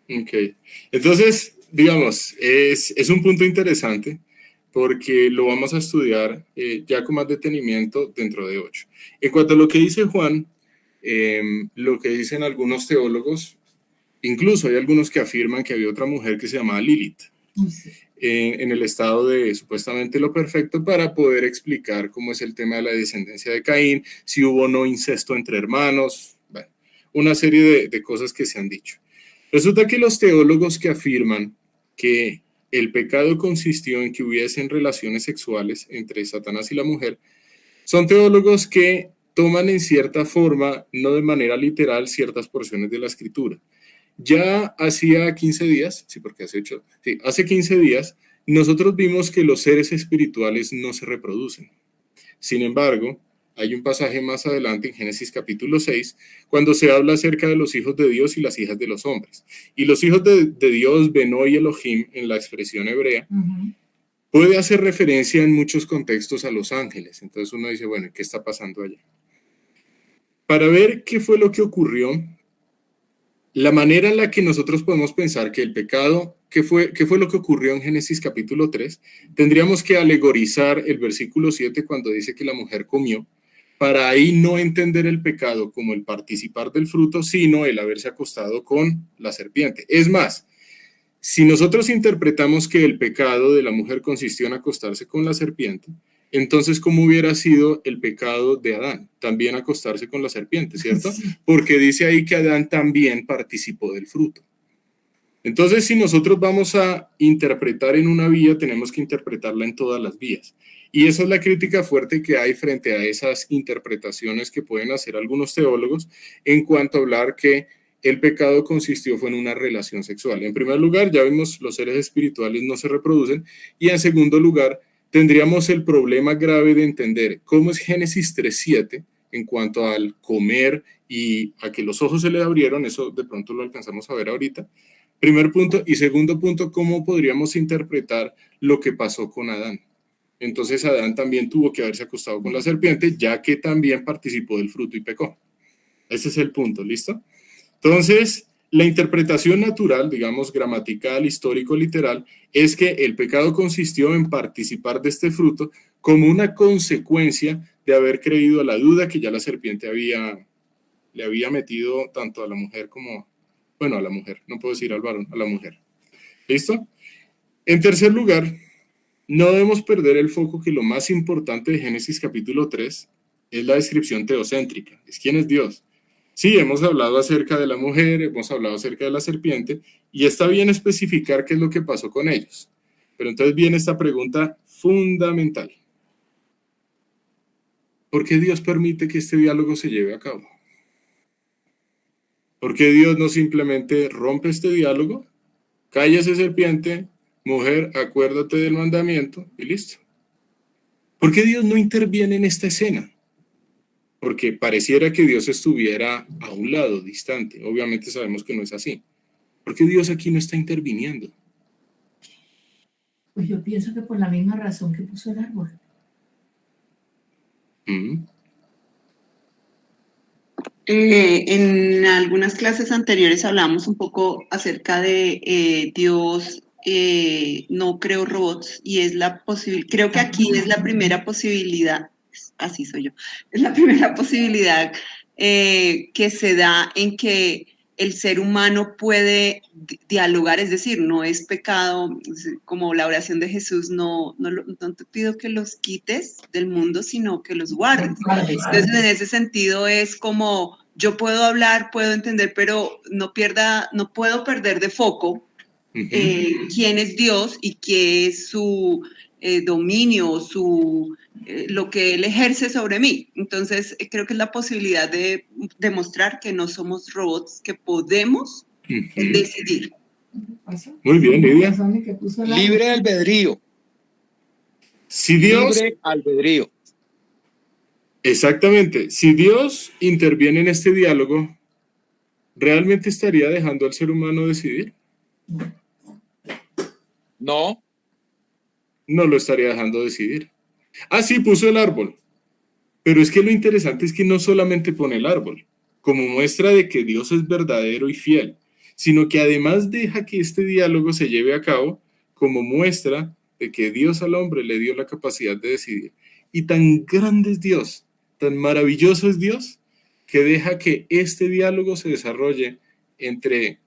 Ok, entonces, digamos, es un punto interesante, porque lo vamos a estudiar ya con más detenimiento dentro de 8. En cuanto a lo que dice Juan, lo que dicen algunos teólogos, incluso hay algunos que afirman que había otra mujer que se llamaba Lilith, en el estado de supuestamente lo perfecto, para poder explicar cómo es el tema de la descendencia de Caín, si hubo o no incesto entre hermanos, bueno, una serie de cosas que se han dicho. Resulta que los teólogos que afirman que el pecado consistió en que hubiesen relaciones sexuales entre Satanás y la mujer, son teólogos que toman en cierta forma, no de manera literal, ciertas porciones de la escritura. Ya hacía 15 días, sí, porque hace 15 días, nosotros vimos que los seres espirituales no se reproducen. Sin embargo, hay un pasaje más adelante en Génesis capítulo 6, cuando se habla acerca de los hijos de Dios y las hijas de los hombres. Y los hijos de Dios, Beno y Elohim, en la expresión hebrea, puede hacer referencia en muchos contextos a los ángeles. Entonces uno dice, bueno, ¿qué está pasando allá? Para ver qué fue lo que ocurrió, la manera en la que nosotros podemos pensar que el pecado, qué fue lo que ocurrió en Génesis capítulo 3, tendríamos que alegorizar el versículo 7 cuando dice que la mujer comió, para ahí no entender el pecado como el participar del fruto, sino el haberse acostado con la serpiente. Es más, si nosotros interpretamos que el pecado de la mujer consistió en acostarse con la serpiente, entonces, ¿cómo hubiera sido el pecado de Adán? También acostarse con la serpiente, ¿cierto? Porque dice ahí que Adán también participó del fruto. Entonces, si nosotros vamos a interpretar en una vía, tenemos que interpretarla en todas las vías. Y esa es la crítica fuerte que hay frente a esas interpretaciones que pueden hacer algunos teólogos en cuanto a hablar que el pecado fue en una relación sexual. En primer lugar, ya vimos, los seres espirituales no se reproducen. Y en segundo lugar, tendríamos el problema grave de entender cómo es Génesis 3:7 en cuanto al comer y a que los ojos se le abrieron. Eso de pronto lo alcanzamos a ver ahorita. Primer punto. Y segundo punto, cómo podríamos interpretar lo que pasó con Adán. Entonces Adán también tuvo que haberse acostado con la serpiente, ya que también participó del fruto y pecó. Ese es el punto, ¿listo? Entonces, la interpretación natural, digamos, gramatical, histórico, literal, es que el pecado consistió en participar de este fruto como una consecuencia de haber creído a la duda que ya la serpiente le había metido tanto a la mujer como, bueno, a la mujer, no puedo decir al varón, a la mujer. ¿Listo? En tercer lugar, no debemos perder el foco que lo más importante de Génesis capítulo 3 es la descripción teocéntrica, es quién es Dios. Sí, hemos hablado acerca de la mujer, hemos hablado acerca de la serpiente, y está bien especificar qué es lo que pasó con ellos. Pero entonces viene esta pregunta fundamental. ¿Por qué Dios permite que este diálogo se lleve a cabo? ¿Por qué Dios no simplemente rompe este diálogo? Cállese, serpiente, mujer, acuérdate del mandamiento, y listo. ¿Por qué Dios no interviene en esta escena? Porque pareciera que Dios estuviera a un lado, distante. Obviamente sabemos que no es así. ¿Por qué Dios aquí no está interviniendo? Pues yo pienso que por la misma razón que puso el árbol. En algunas clases anteriores hablamos un poco acerca de Dios no creó robots y es la posibilidad, creo que aquí es la primera posibilidad, así soy yo, es la primera posibilidad que se da en que el ser humano puede dialogar, es decir, no es pecado, como la oración de Jesús, no te pido que los quites del mundo, sino que los guardes. Entonces, en ese sentido es como, yo puedo hablar, puedo entender, pero no puedo perder de foco quién es Dios y qué es su dominio, lo que Él ejerce sobre mí. Entonces, creo que es la posibilidad de demostrar que no somos robots, que podemos decidir. Muy bien, Lidia. Libre albedrío. Si Dios... Libre albedrío. Exactamente. Si Dios interviene en este diálogo, ¿realmente estaría dejando al ser humano decidir? No. No lo estaría dejando decidir. Ah, sí, puso el árbol. Pero es que lo interesante es que no solamente pone el árbol, como muestra de que Dios es verdadero y fiel, sino que además deja que este diálogo se lleve a cabo como muestra de que Dios al hombre le dio la capacidad de decidir. Y tan grande es Dios, tan maravilloso es Dios, que deja que este diálogo se desarrolle entre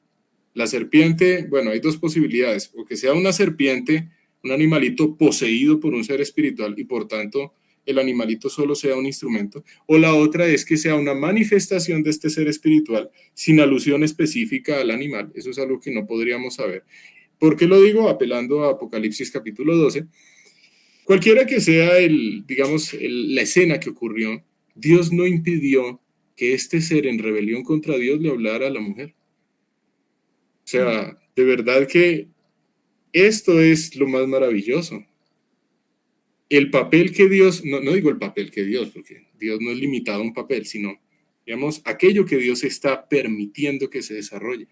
la serpiente. Bueno, hay dos posibilidades, o que sea una serpiente, un animalito poseído por un ser espiritual y por tanto el animalito solo sea un instrumento, o la otra es que sea una manifestación de este ser espiritual sin alusión específica al animal. Eso es algo que no podríamos saber. ¿Por qué lo digo? Apelando a Apocalipsis capítulo 12. Cualquiera que sea la escena que ocurrió, Dios no impidió que este ser en rebelión contra Dios le hablara a la mujer. O sea, de verdad que esto es lo más maravilloso. El papel que Dios, no digo el papel que Dios, porque Dios no es limitado a un papel, sino, digamos, aquello que Dios está permitiendo que se desarrolle.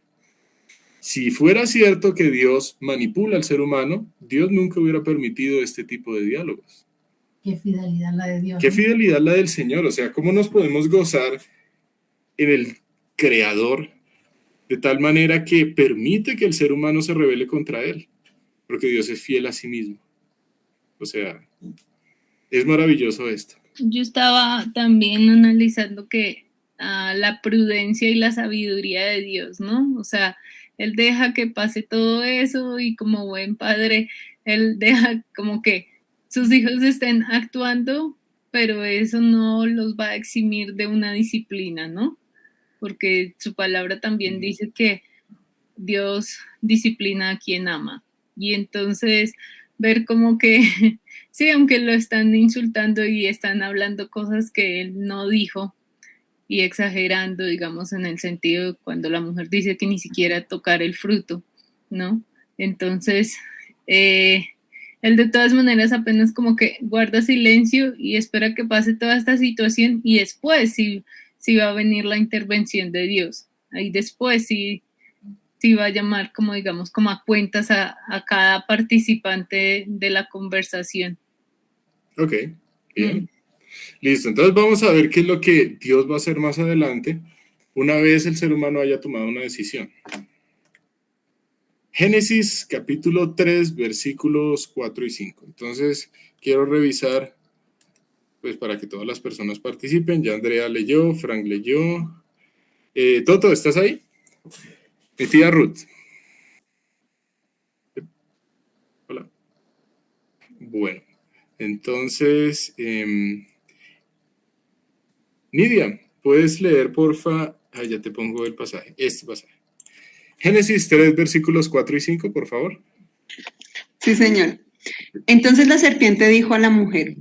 Si fuera cierto que Dios manipula al ser humano, Dios nunca hubiera permitido este tipo de diálogos. Qué fidelidad la de Dios. Qué fidelidad la del Señor. O sea, ¿cómo nos podemos gozar en el Creador de tal manera que permite que el ser humano se rebele contra Él? Porque Dios es fiel a sí mismo. O sea, es maravilloso esto. Yo estaba también analizando que la prudencia y la sabiduría de Dios, ¿no? O sea, Él deja que pase todo eso y como buen padre, Él deja como que sus hijos estén actuando, pero eso no los va a eximir de una disciplina, ¿no? Porque su palabra también dice que Dios disciplina a quien ama. Y entonces ver como que, sí, aunque lo están insultando y están hablando cosas que él no dijo y exagerando, digamos, en el sentido de cuando la mujer dice que ni siquiera tocar el fruto, ¿no? Entonces, él de todas maneras apenas como que guarda silencio y espera que pase toda esta situación y después sí va a venir la intervención de Dios. Ahí después sí va a llamar como digamos como a cuentas a cada participante de la conversación. Ok, bien. Listo, entonces vamos a ver qué es lo que Dios va a hacer más adelante una vez el ser humano haya tomado una decisión. Génesis capítulo 3 versículos 4 y 5. Entonces quiero revisar pues para que todas las personas participen. Ya Andrea leyó, Frank leyó. Toto, ¿estás ahí? Mi tía Ruth. Hola. Bueno, entonces, Nidia, ¿puedes leer, porfa? Ya te pongo el pasaje, este pasaje. Génesis 3, versículos 4 y 5, por favor. Sí, señor. Entonces la serpiente dijo a la mujer,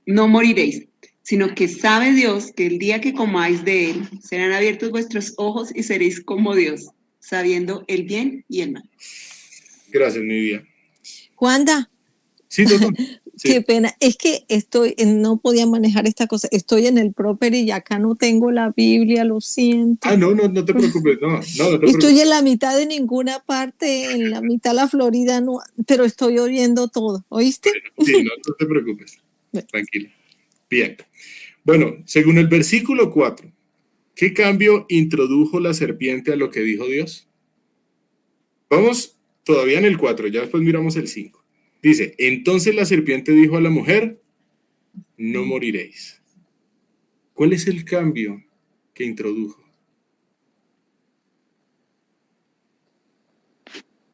no moriréis, sino que sabe Dios que el día que comáis de él, serán abiertos vuestros ojos y seréis como Dios, sabiendo el bien y el mal. Gracias, Nidia. Juanda. Sí, Toto. Sí. Qué pena, es que no podía manejar esta cosa, estoy en el proper y acá no tengo la Biblia, lo siento. Ah, no te preocupes, no te Estoy preocupes. en la mitad de ninguna parte, en la mitad de la Florida, no, pero estoy oyendo todo, ¿oíste? Sí, no te preocupes, tranquila. Bien, bueno, según el versículo 4, ¿qué cambio introdujo la serpiente a lo que dijo Dios? Vamos todavía en el 4, ya después miramos el 5. Dice, entonces la serpiente dijo a la mujer, no moriréis. ¿Cuál es el cambio que introdujo?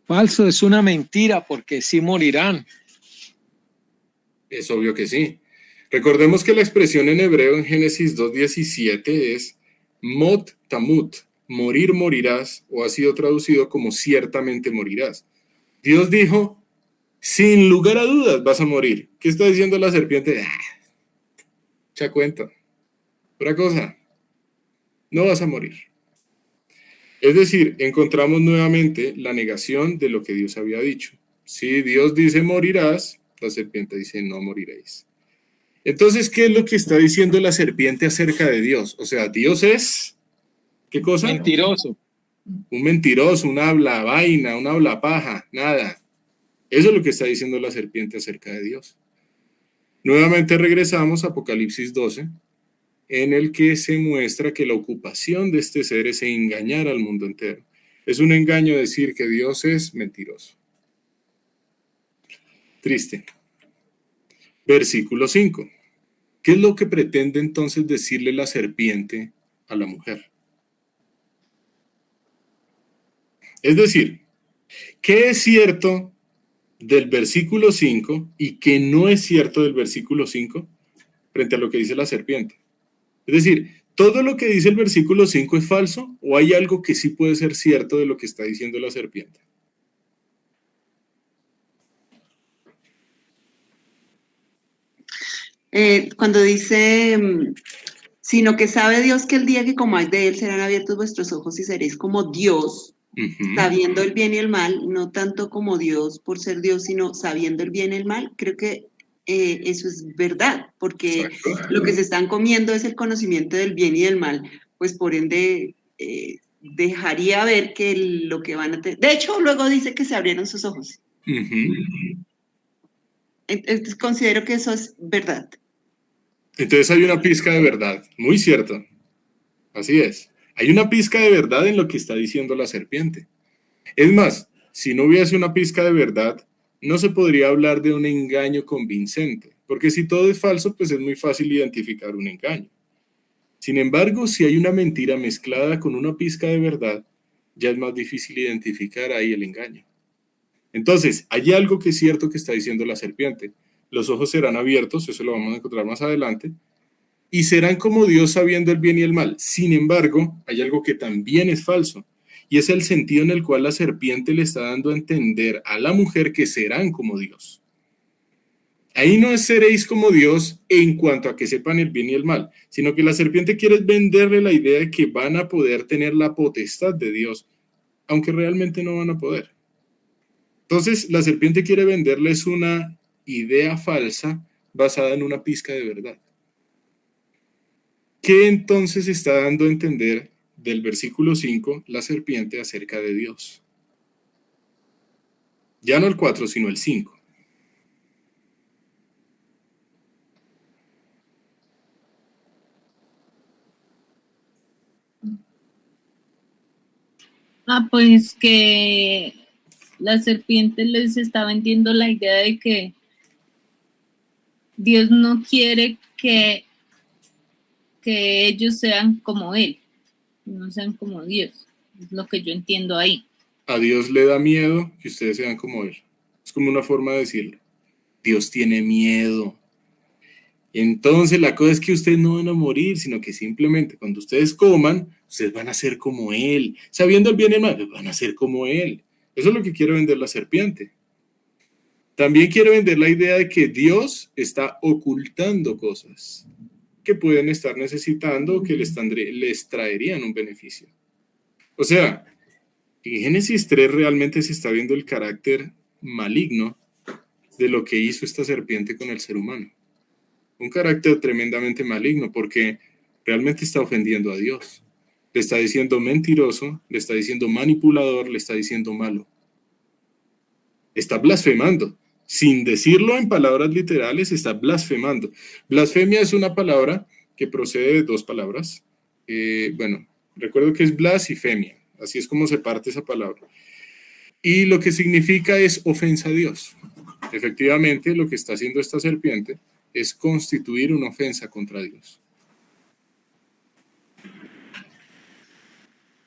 Falso, es una mentira porque sí morirán. Es obvio que sí. Recordemos que la expresión en hebreo en Génesis 2:17 es mot tamut, morir morirás, o ha sido traducido como ciertamente morirás. Dios dijo, sin lugar a dudas vas a morir. ¿Qué está diciendo la serpiente? Echa cuenta. Otra cosa, no vas a morir. Es decir, encontramos nuevamente la negación de lo que Dios había dicho. Si Dios dice morirás, la serpiente dice no moriréis. Entonces, ¿qué es lo que está diciendo la serpiente acerca de Dios? O sea, Dios es, ¿qué cosa? Mentiroso. Un mentiroso, un habla vaina, un habla paja, nada. Eso es lo que está diciendo la serpiente acerca de Dios. Nuevamente regresamos a Apocalipsis 12, en el que se muestra que la ocupación de este ser es engañar al mundo entero. Es un engaño decir que Dios es mentiroso. Triste. Versículo 5. ¿Qué es lo que pretende entonces decirle la serpiente a la mujer? Es decir, ¿qué es cierto del versículo 5 y qué no es cierto del versículo 5 frente a lo que dice la serpiente? Es decir, ¿todo lo que dice el versículo 5 es falso o hay algo que sí puede ser cierto de lo que está diciendo la serpiente? Cuando dice, sino que sabe Dios que el día que comáis de él serán abiertos vuestros ojos y seréis como Dios, sabiendo el bien y el mal, no tanto como Dios por ser Dios, sino sabiendo el bien y el mal. Creo que eso es verdad, porque lo que se están comiendo es el conocimiento del bien y del mal, pues por ende dejaría ver que lo que van a tener. De hecho, luego dice que se abrieron sus ojos. Entonces considero que eso es verdad. Entonces hay una pizca de verdad, muy cierto. Así es. Hay una pizca de verdad en lo que está diciendo la serpiente. Es más, si no hubiese una pizca de verdad, no se podría hablar de un engaño convincente, porque si todo es falso, pues es muy fácil identificar un engaño. Sin embargo, si hay una mentira mezclada con una pizca de verdad, ya es más difícil identificar ahí el engaño. Entonces, hay algo que es cierto que está diciendo la serpiente. Los ojos serán abiertos, eso lo vamos a encontrar más adelante, y serán como Dios sabiendo el bien y el mal. Sin embargo, hay algo que también es falso, y es el sentido en el cual la serpiente le está dando a entender a la mujer que serán como Dios. Ahí no es seréis como Dios en cuanto a que sepan el bien y el mal, sino que la serpiente quiere venderle la idea de que van a poder tener la potestad de Dios, aunque realmente no van a poder. Entonces, la serpiente quiere venderles una idea falsa basada en una pizca de verdad. ¿Qué entonces está dando a entender del versículo 5 la serpiente acerca de Dios? Ya no el 4, sino el 5. Pues que la serpiente les está vendiendo la idea de que Dios no quiere que ellos sean como Él, no sean como Dios. Es lo que yo entiendo ahí. A Dios le da miedo que ustedes sean como Él. Es como una forma de decirlo. Dios tiene miedo. Entonces la cosa es que ustedes no van a morir, sino que simplemente cuando ustedes coman, ustedes van a ser como Él. Sabiendo el bien y el mal, van a ser como Él. Eso es lo que quiere vender la serpiente. También quiere vender la idea de que Dios está ocultando cosas que pueden estar necesitando o que les traerían un beneficio. O sea, en Génesis 3 realmente se está viendo el carácter maligno de lo que hizo esta serpiente con el ser humano. Un carácter tremendamente maligno porque realmente está ofendiendo a Dios. Le está diciendo mentiroso, le está diciendo manipulador, le está diciendo malo. Está blasfemando. Sin decirlo en palabras literales, está blasfemando. Blasfemia es una palabra que procede de dos palabras. Recuerdo que es blas y femia. Así es como se parte esa palabra. Y lo que significa es ofensa a Dios. Efectivamente, lo que está haciendo esta serpiente es constituir una ofensa contra Dios.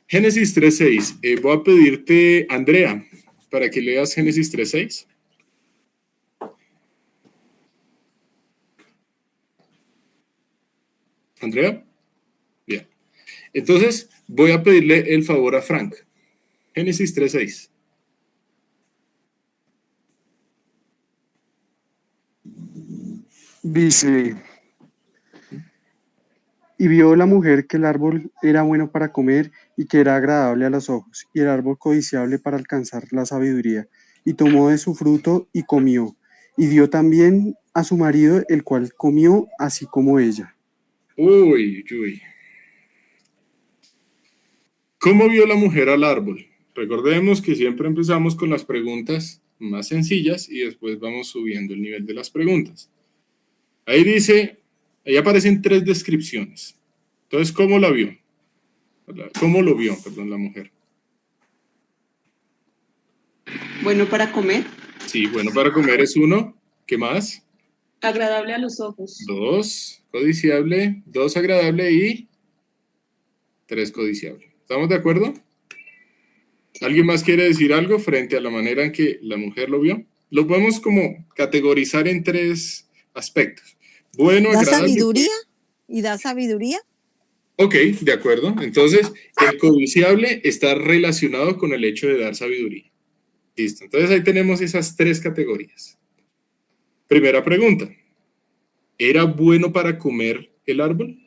Génesis 3:6. Voy a pedirte, Andrea, para que leas Génesis 3:6. Andrea. Bien. Entonces, voy a pedirle el favor a Frank. Génesis 3:6. Dice, y vio la mujer que el árbol era bueno para comer y que era agradable a los ojos, y el árbol codiciable para alcanzar la sabiduría, y tomó de su fruto y comió, y dio también a su marido, el cual comió así como ella. Uy. ¿Cómo vio la mujer al árbol? Recordemos que siempre empezamos con las preguntas más sencillas y después vamos subiendo el nivel de las preguntas. Ahí dice, ahí aparecen 3 descripciones. Entonces, ¿cómo la vio? ¿Cómo lo vio, la mujer? Bueno para comer. Sí, bueno para comer es 1. ¿Qué más? Agradable a los ojos. 2, codiciable. 2, agradable. Y 3, codiciable. ¿Estamos de acuerdo? ¿Alguien más quiere decir algo frente a la manera en que la mujer lo vio? Lo podemos como categorizar en 3 aspectos. Bueno, ¿Da agradable. sabiduría? ¿Y da sabiduría? Ok, de acuerdo. Entonces, el codiciable está relacionado con el hecho de dar sabiduría. Listo. Entonces, ahí tenemos esas 3 categorías. Primera pregunta. ¿Era bueno para comer el árbol?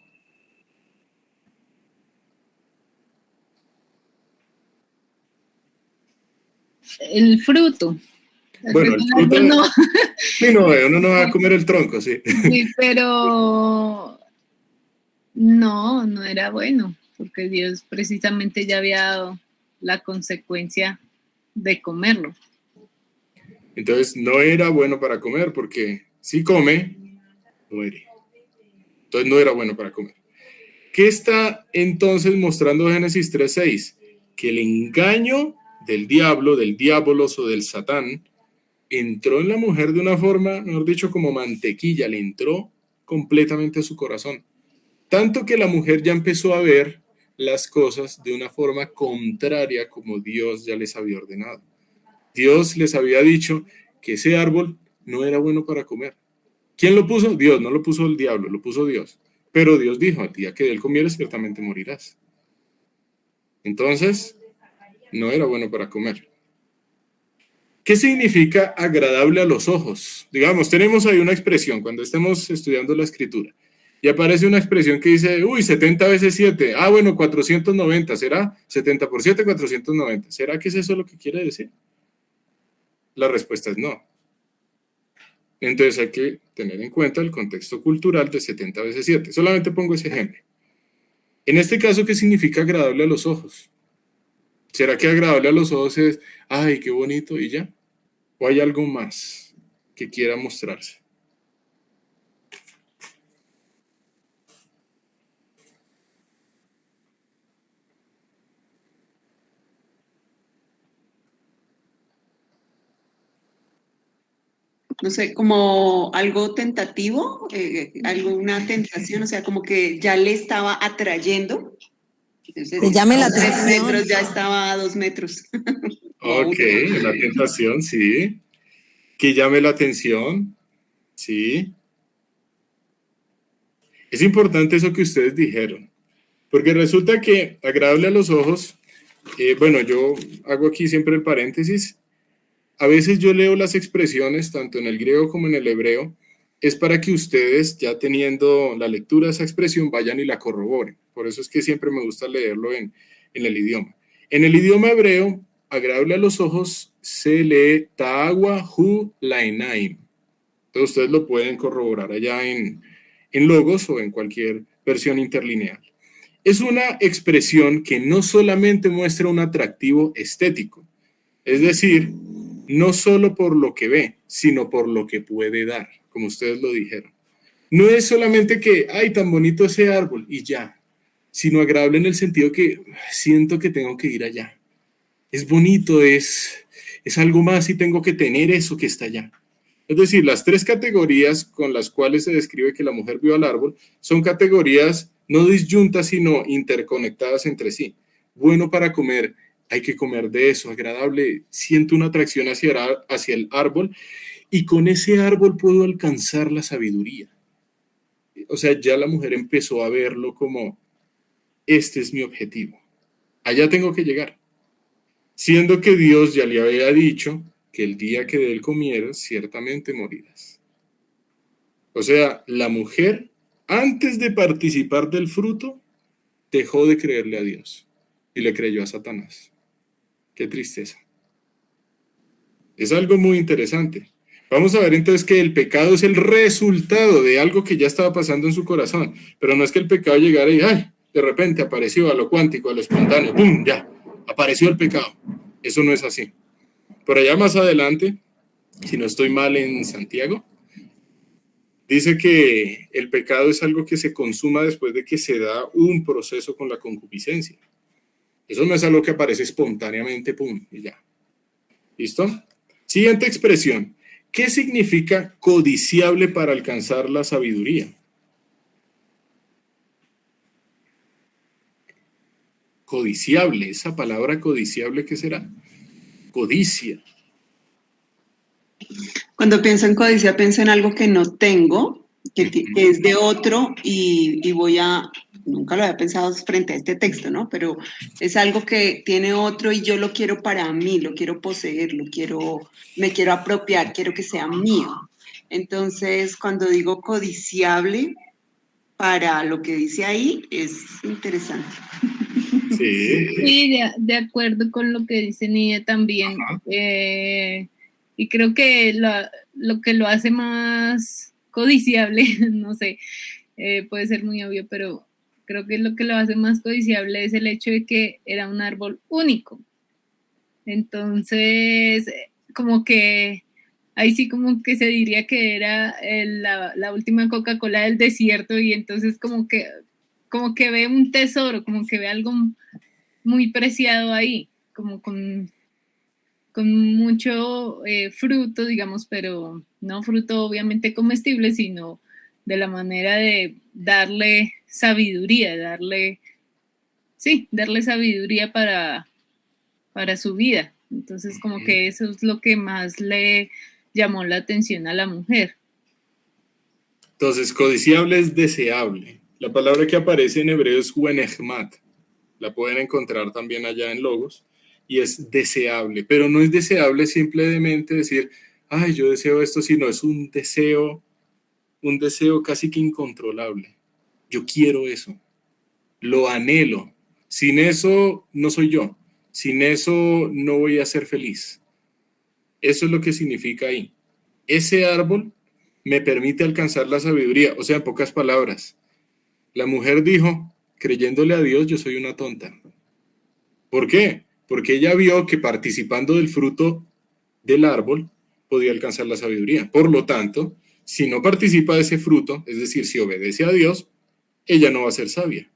El fruto. Bueno, el fruto no. Sí, no, uno no va a comer el tronco, sí. Sí, pero no era bueno, porque Dios precisamente ya había dado la consecuencia de comerlo. Entonces, no era bueno para comer, porque si come, muere. Entonces, no era bueno para comer. ¿Qué está entonces mostrando Génesis 3:6? Que el engaño del diablo, del diabolos o del satán, entró en la mujer de una forma, mejor dicho, como mantequilla, le entró completamente a su corazón. Tanto que la mujer ya empezó a ver las cosas de una forma contraria como Dios ya les había ordenado. Dios les había dicho que ese árbol no era bueno para comer. ¿Quién lo puso? Dios, no lo puso el diablo, lo puso Dios. Pero Dios dijo, al día que de él comieres, ciertamente morirás. Entonces, no era bueno para comer. ¿Qué significa agradable a los ojos? Digamos, tenemos ahí una expresión cuando estemos estudiando la escritura y aparece una expresión que dice, 70 veces 7. Ah, bueno, 490. ¿Será? 70 por 7, 490. ¿Será que es eso lo que quiere decir? La respuesta es no. Entonces hay que tener en cuenta el contexto cultural de 70 veces 7. Solamente pongo ese ejemplo. En este caso, ¿qué significa agradable a los ojos? ¿Será que agradable a los ojos es, ay, qué bonito y ya? ¿O hay algo más que quiera mostrarse? No sé, como algo tentativo, alguna tentación, o sea, como que ya le estaba atrayendo. Entonces, Que llame la a 3 atención. metros ya estaba a 2 metros. Ok, la tentación, sí. Que llame la atención, sí. Es importante eso que ustedes dijeron, porque resulta que agradable a los ojos, yo hago aquí siempre el paréntesis, a veces yo leo las expresiones, tanto en el griego como en el hebreo, es para que ustedes, ya teniendo la lectura de esa expresión, vayan y la corroboren. Por eso es que siempre me gusta leerlo en el idioma. En el idioma hebreo, agradable a los ojos se lee ta'agua hu laenaim. Entonces ustedes lo pueden corroborar allá en Logos o en cualquier versión interlineal. Es una expresión que no solamente muestra un atractivo estético, es decir, no solo por lo que ve, sino por lo que puede dar, como ustedes lo dijeron. No es solamente que, ay, tan bonito ese árbol y ya, sino agradable en el sentido que siento que tengo que ir allá. Es bonito, es algo más y tengo que tener eso que está allá. Es decir, las 3 categorías con las cuales se describe que la mujer vio al árbol son categorías no disyuntas, sino interconectadas entre sí. Bueno para comer, hay que comer de eso, agradable, siento una atracción hacia el árbol y con ese árbol puedo alcanzar la sabiduría. O sea, ya la mujer empezó a verlo como, este es mi objetivo, allá tengo que llegar. Siendo que Dios ya le había dicho que el día que de él comieras, ciertamente morirás. O sea, la mujer, antes de participar del fruto, dejó de creerle a Dios y le creyó a Satanás. Qué tristeza. Es algo muy interesante. Vamos a ver entonces que el pecado es el resultado de algo que ya estaba pasando en su corazón, pero no es que el pecado llegara y, ay, de repente apareció a lo cuántico, a lo espontáneo, ¡pum!, ya, apareció el pecado. Eso no es así. Por allá más adelante, si no estoy mal en Santiago, dice que el pecado es algo que se consuma después de que se da un proceso con la concupiscencia. Eso no es algo que aparece espontáneamente, ¡pum!, y ya. ¿Listo? Siguiente expresión. ¿Qué significa codiciable para alcanzar la sabiduría? Codiciable, esa palabra codiciable, ¿qué será? Codicia. Cuando pienso en codicia, pienso en algo que no tengo, que es de otro y voy a, nunca lo había pensado frente a este texto, ¿no? Pero es algo que tiene otro y yo lo quiero para mí, lo quiero poseer, me quiero apropiar, quiero que sea mío. Entonces, cuando digo codiciable, para lo que dice ahí, es interesante. Sí, de acuerdo con lo que dice Nidia también. Y creo que lo que lo hace más codiciable, no sé, puede ser muy obvio, pero creo que lo que lo hace más codiciable es el hecho de que era un árbol único. Entonces, como que ahí sí como que se diría que era la última Coca-Cola del desierto y entonces como que ve un tesoro, como que ve algo muy preciado ahí, como con mucho fruto, digamos, pero no fruto obviamente comestible, sino de la manera de darle sabiduría, darle sabiduría para su vida. Entonces, como que eso es lo que más le llamó la atención a la mujer. Entonces, codiciable es deseable. La palabra que aparece en hebreo es wenehmat. La pueden encontrar también allá en Logos. Y es deseable. Pero no es deseable simplemente decir, ay, yo deseo esto, sino es un deseo casi que incontrolable. Yo quiero eso. Lo anhelo. Sin eso no soy yo. Sin eso no voy a ser feliz. Eso es lo que significa ahí. Ese árbol me permite alcanzar la sabiduría. O sea, en pocas palabras, la mujer dijo, creyéndole a Dios, yo soy una tonta. ¿Por qué? Porque ella vio que participando del fruto del árbol podía alcanzar la sabiduría. Por lo tanto, si no participa de ese fruto, es decir, si obedece a Dios, ella no va a ser sabia.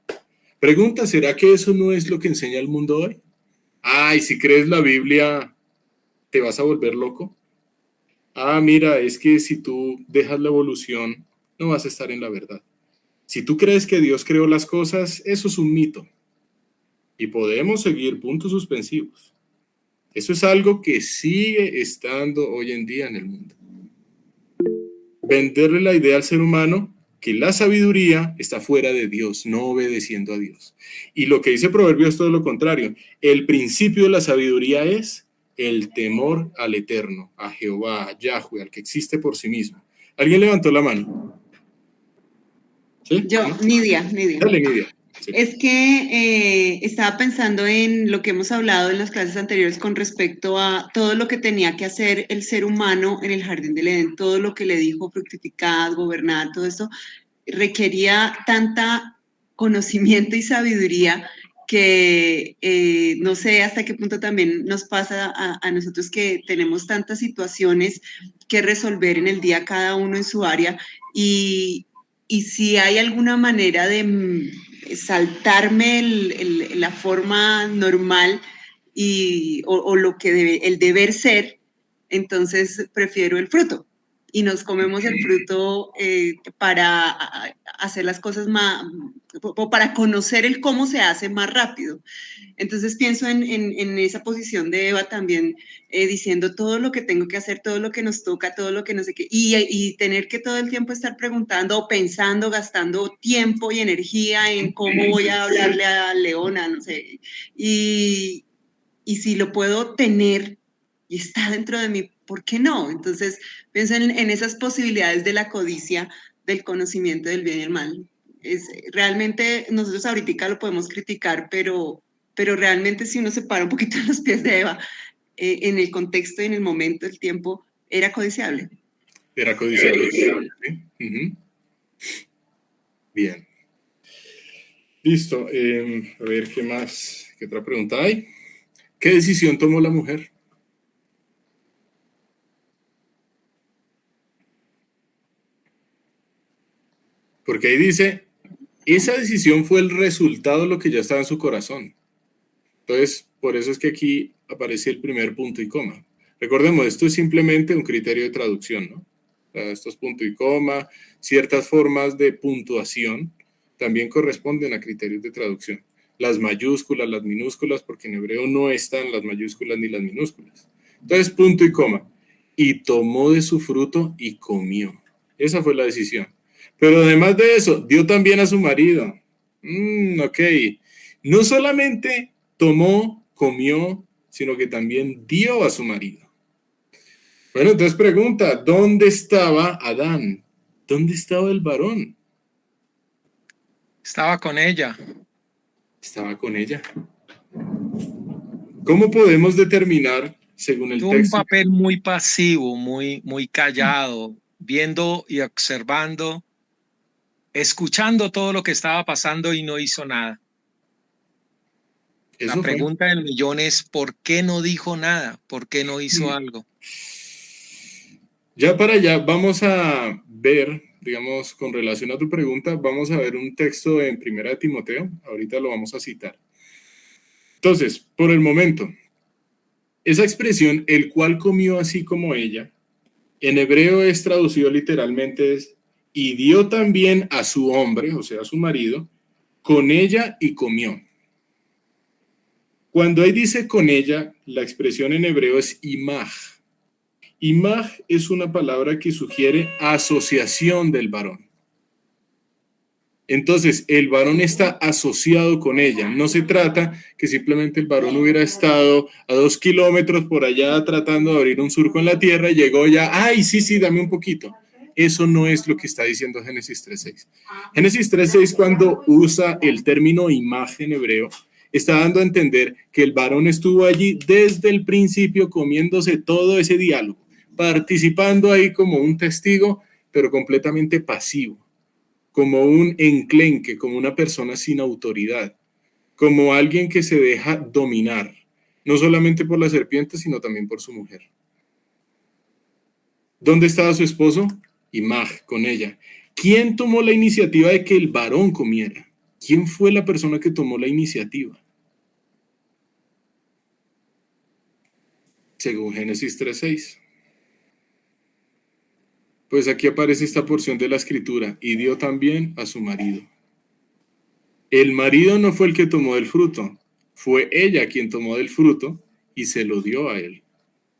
Pregunta, ¿será que eso no es lo que enseña el mundo hoy? Ay, si crees la Biblia, ¿te vas a volver loco? Ah, mira, es que si tú dejas la evolución, no vas a estar en la verdad. Si tú crees que Dios creó las cosas, eso es un mito. Y podemos seguir puntos suspensivos. Eso es algo que sigue estando hoy en día en el mundo. Venderle la idea al ser humano que la sabiduría está fuera de Dios, no obedeciendo a Dios. Y lo que dice Proverbios es todo lo contrario. El principio de la sabiduría es el temor al Eterno, a Jehová, a Yahweh, al que existe por sí mismo. ¿Alguien levantó la mano? ¿Sí? Yo, Nidia. Dale, Nidia. Es que estaba pensando en lo que hemos hablado en las clases anteriores con respecto a todo lo que tenía que hacer el ser humano en el jardín del Edén, todo lo que le dijo, fructificad, gobernad, todo eso requería tanta conocimiento y sabiduría que no sé hasta qué punto también nos pasa a nosotros que tenemos tantas situaciones que resolver en el día cada uno en su área y si hay alguna manera de saltarme la forma normal o lo que el deber ser, entonces prefiero el fruto. Y nos comemos el fruto para hacer las cosas más, o para conocer el cómo se hace más rápido. Entonces pienso en esa posición de Eva también, diciendo todo lo que tengo que hacer, todo lo que nos toca, todo lo que no sé qué, y tener que todo el tiempo estar preguntando o pensando, gastando tiempo y energía en cómo voy a hablarle a Leona, no sé, y si lo puedo tener y está dentro de mí, ¿por qué no? Entonces pienso en esas posibilidades de la codicia, del conocimiento del bien y el mal. Realmente nosotros ahorita lo podemos criticar, pero realmente si uno se para un poquito en los pies de Eva, en el contexto y en el momento, el tiempo, era codiciable. Era codiciable. ¿Sí? Bien. Listo. A ver, ¿qué más? ¿Qué otra pregunta hay? ¿Qué decisión tomó la mujer? Porque ahí dice, esa decisión fue el resultado de lo que ya estaba en su corazón. Entonces, por eso es que aquí aparece el primer punto y coma. Recordemos, esto es simplemente un criterio de traducción, ¿no? O sea, estos punto y coma, ciertas formas de puntuación también corresponden a criterios de traducción. Las mayúsculas, las minúsculas, porque en hebreo no están las mayúsculas ni las minúsculas. Entonces, punto y coma. Y tomó de su fruto y comió. Esa fue la decisión. Pero además de eso, dio también a su marido. Ok. No solamente tomó, comió, sino que también dio a su marido. Bueno, entonces pregunta, ¿dónde estaba Adán? ¿Dónde estaba el varón? Estaba con ella. Estaba con ella. ¿Cómo podemos determinar, según el Tuvo texto? un papel muy pasivo, muy callado, viendo y observando, escuchando todo lo que estaba pasando y no hizo nada. La pregunta del millón es, ¿por qué no dijo nada? ¿Por qué no hizo algo? Ya para allá vamos a ver, digamos, con relación a tu pregunta, vamos a ver un texto en Primera de Timoteo, ahorita lo vamos a citar. Entonces, por el momento, esa expresión, el cual comió así como ella, en hebreo es traducido literalmente es, y dio también a su hombre, o sea, a su marido, con ella y comió. Cuando ahí dice con ella, la expresión en hebreo es imaj. Imaj es una palabra que sugiere asociación del varón. Entonces, el varón está asociado con ella. No se trata que simplemente el varón hubiera estado a 2 kilómetros por allá tratando de abrir un surco en la tierra y llegó ya, ay, sí, dame un poquito. Eso no es lo que está diciendo Génesis 3.6. Génesis 3.6, cuando usa el término imagen hebreo, está dando a entender que el varón estuvo allí desde el principio comiéndose todo ese diálogo, participando ahí como un testigo, pero completamente pasivo, como un enclenque, como una persona sin autoridad, como alguien que se deja dominar, no solamente por la serpiente, sino también por su mujer. ¿Dónde estaba su esposo? Imaj, con ella. ¿Quién tomó la iniciativa de que el varón comiera? ¿Quién fue la persona que tomó la iniciativa? Según Génesis 3.6. Pues aquí aparece esta porción de la escritura, y dio también a su marido. El marido no fue el que tomó del fruto, fue ella quien tomó del fruto y se lo dio a él.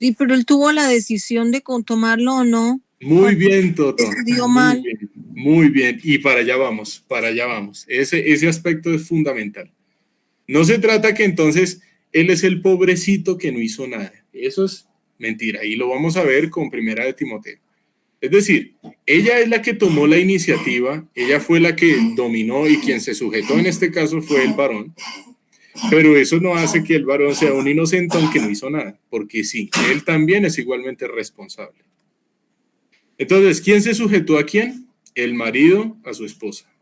Sí, pero él tuvo la decisión de tomarlo o no. Muy bien, Toto. Decidió mal. Muy bien. Y para allá vamos. Ese aspecto es fundamental. No se trata que entonces él es el pobrecito que no hizo nada. Eso es mentira. Y lo vamos a ver con Primera de Timoteo. Es decir, ella es la que tomó la iniciativa, ella fue la que dominó y quien se sujetó en este caso fue el varón, pero eso no hace que el varón sea un inocente aunque no hizo nada, porque sí, él también es igualmente responsable. Entonces, ¿quién se sujetó a quién? El marido a su esposa.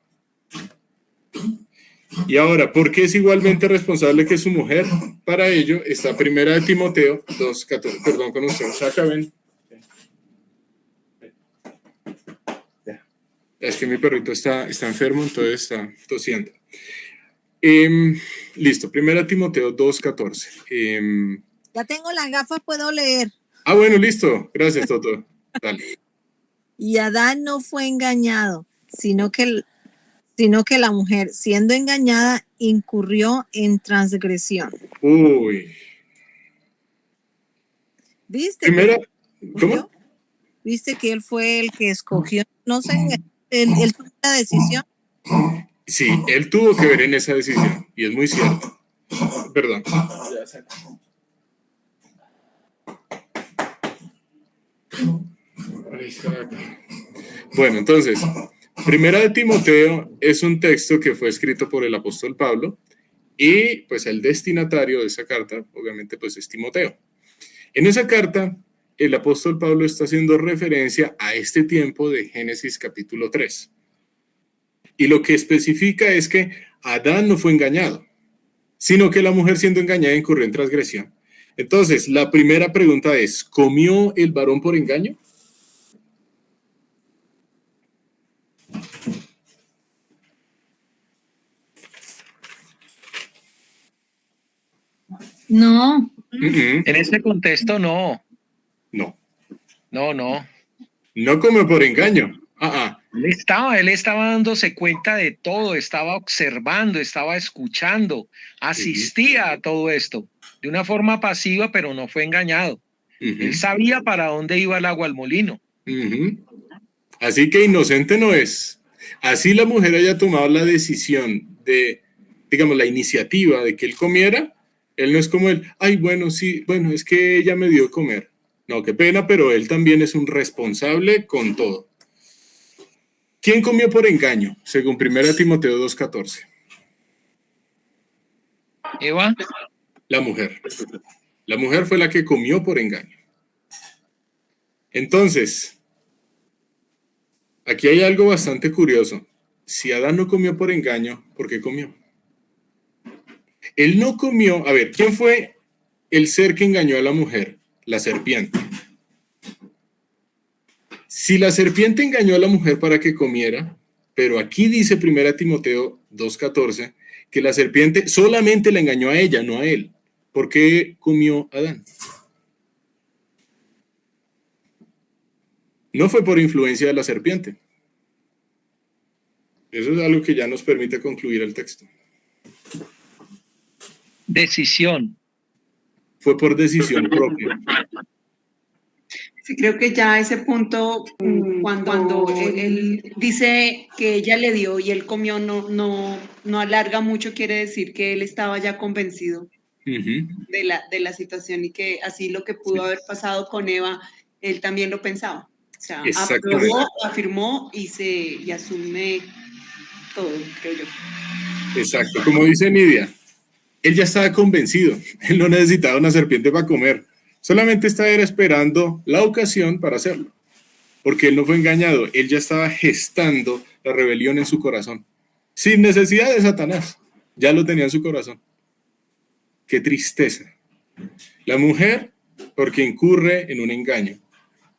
Y ahora, ¿por qué es igualmente responsable que su mujer? Para ello está 1 Timoteo 2:14. Perdón con ustedes, acá ven. Es que mi perrito está enfermo, entonces está tosiendo. Listo, 1 Timoteo 2:14. Ya tengo las gafas, puedo leer. Bueno, listo. Gracias, Toto. Dale. Y Adán no fue engañado, sino que la mujer, siendo engañada, incurrió en transgresión. Uy. ¿Viste? Primera, ¿cómo? ¿Viste que él fue el que escogió? No sé, él tomó la decisión. Sí, él tuvo que ver en esa decisión, y es muy cierto. Perdón. Bueno, entonces, 1 Timoteo es un texto que fue escrito por el apóstol Pablo y pues el destinatario de esa carta, obviamente, pues es Timoteo. En esa carta, el apóstol Pablo está haciendo referencia a este tiempo de Génesis capítulo 3. Y lo que especifica es que Adán no fue engañado, sino que la mujer siendo engañada incurrió en transgresión. Entonces, la primera pregunta es, ¿comió el varón por engaño? No. En este contexto, no. No. No. No comió por engaño. Él estaba dándose cuenta de todo, estaba observando, estaba escuchando, asistía a todo esto de una forma pasiva, pero no fue engañado. Él sabía para dónde iba el agua al molino. Así que inocente no es. Así la mujer haya tomado la decisión de, digamos, la iniciativa de que él comiera, él no es como él, bueno, sí, bueno, es que ella me dio de comer. No, qué pena, pero él también es un responsable con todo. ¿Quién comió por engaño? Según 1 Timoteo 2:14. ¿Eva? La mujer. La mujer fue la que comió por engaño. Entonces, aquí hay algo bastante curioso. Si Adán no comió por engaño, ¿por qué comió? Él no comió. A ver, ¿quién fue el ser que engañó a la mujer? La serpiente. Si la serpiente engañó a la mujer para que comiera, pero aquí dice 1 Timoteo 2:14 que la serpiente solamente la engañó a ella, no a él. ¿Por qué comió Adán? No fue por influencia de la serpiente. Eso es algo que ya nos permite concluir el texto. Decisión. Fue por decisión propia. Sí, creo que ya a ese punto, cuando él dice que ella le dio y él comió, no alarga mucho, quiere decir que él estaba ya convencido de la situación y que así lo que pudo haber pasado con Eva, él también lo pensaba. O sea, aprobó, afirmó y asume todo, creo yo. Exacto, como dice Nidia, él ya estaba convencido, él no necesitaba una serpiente para comer, solamente estaba esperando la ocasión para hacerlo, porque él no fue engañado, él ya estaba gestando la rebelión en su corazón, sin necesidad de Satanás, ya lo tenía en su corazón. Qué tristeza. La mujer, porque incurre en un engaño,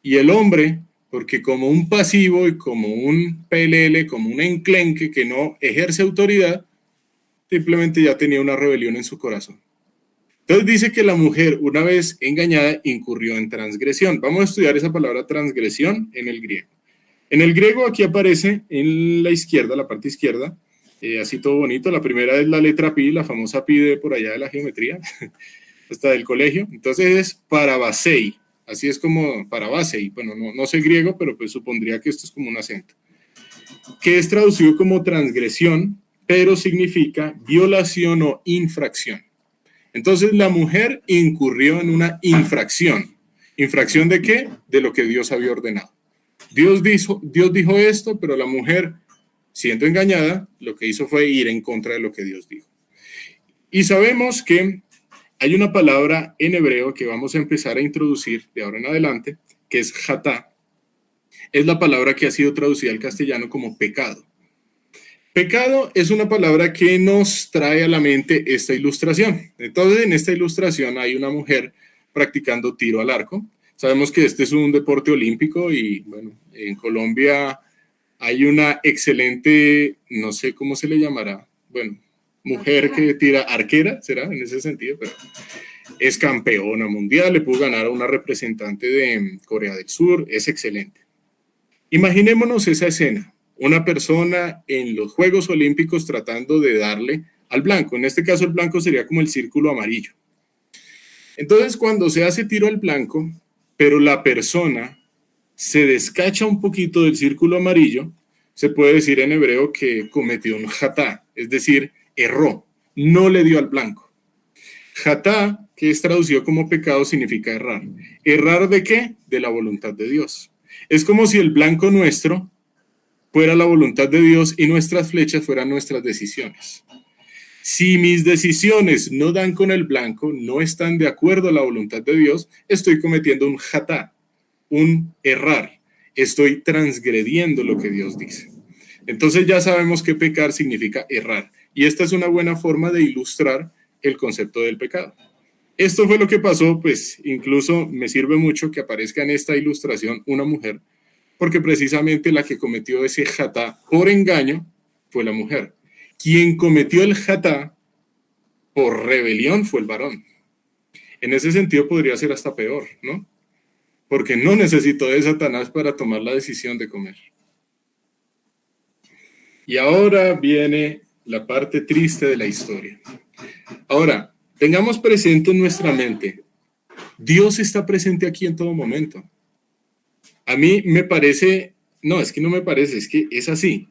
y el hombre, porque como un pasivo y como un pelele, como un enclenque que no ejerce autoridad, simplemente ya tenía una rebelión en su corazón. Entonces dice que la mujer, una vez engañada, incurrió en transgresión. Vamos a estudiar esa palabra transgresión en el griego. En el griego aquí aparece en la izquierda, la parte izquierda, así todo bonito. La primera es la letra pi, la famosa pi de por allá de la geometría, hasta del colegio. Entonces es parabasei. Así es como parabasei. Bueno, no sé griego, pero pues supondría que esto es como un acento. Que es traducido como transgresión, pero significa violación o infracción. Entonces la mujer incurrió en una infracción. ¿Infracción de qué? De lo que Dios había ordenado. Dios dijo esto, pero la mujer, siendo engañada, lo que hizo fue ir en contra de lo que Dios dijo. Y sabemos que hay una palabra en hebreo que vamos a empezar a introducir de ahora en adelante, que es jatá. Es la palabra que ha sido traducida al castellano como pecado. Pecado es una palabra que nos trae a la mente esta ilustración. Entonces, en esta ilustración hay una mujer practicando tiro al arco. Sabemos que este es un deporte olímpico y, bueno, en Colombia hay una excelente, no sé cómo se le llamará, bueno, mujer que tira arquera, será en ese sentido, pero es campeona mundial, le pudo ganar a una representante de Corea del Sur, es excelente. Imaginémonos esa escena, una persona en los Juegos Olímpicos tratando de darle al blanco, en este caso el blanco sería como el círculo amarillo. Entonces cuando se hace tiro al blanco, pero la persona se descacha un poquito del círculo amarillo, se puede decir en hebreo que cometió un jatá, es decir, erró, no le dio al blanco. Jatá, que es traducido como pecado, significa errar. ¿Errar de qué? De la voluntad de Dios. Es como si el blanco nuestro fuera la voluntad de Dios y nuestras flechas fueran nuestras decisiones. Si mis decisiones no dan con el blanco, no están de acuerdo a la voluntad de Dios, estoy cometiendo un jatá, un errar. Estoy transgrediendo lo que Dios dice. Entonces ya sabemos que pecar significa errar. Y esta es una buena forma de ilustrar el concepto del pecado. Esto fue lo que pasó, pues incluso me sirve mucho que aparezca en esta ilustración una mujer, porque precisamente la que cometió ese jatá por engaño fue la mujer. Quien cometió el jatá por rebelión fue el varón. En ese sentido podría ser hasta peor, ¿no? Porque no necesitó de Satanás para tomar la decisión de comer. Y ahora viene la parte triste de la historia. Ahora, tengamos presente en nuestra mente, Dios está presente aquí en todo momento. A mí me parece, no, es que no me parece, es que es así.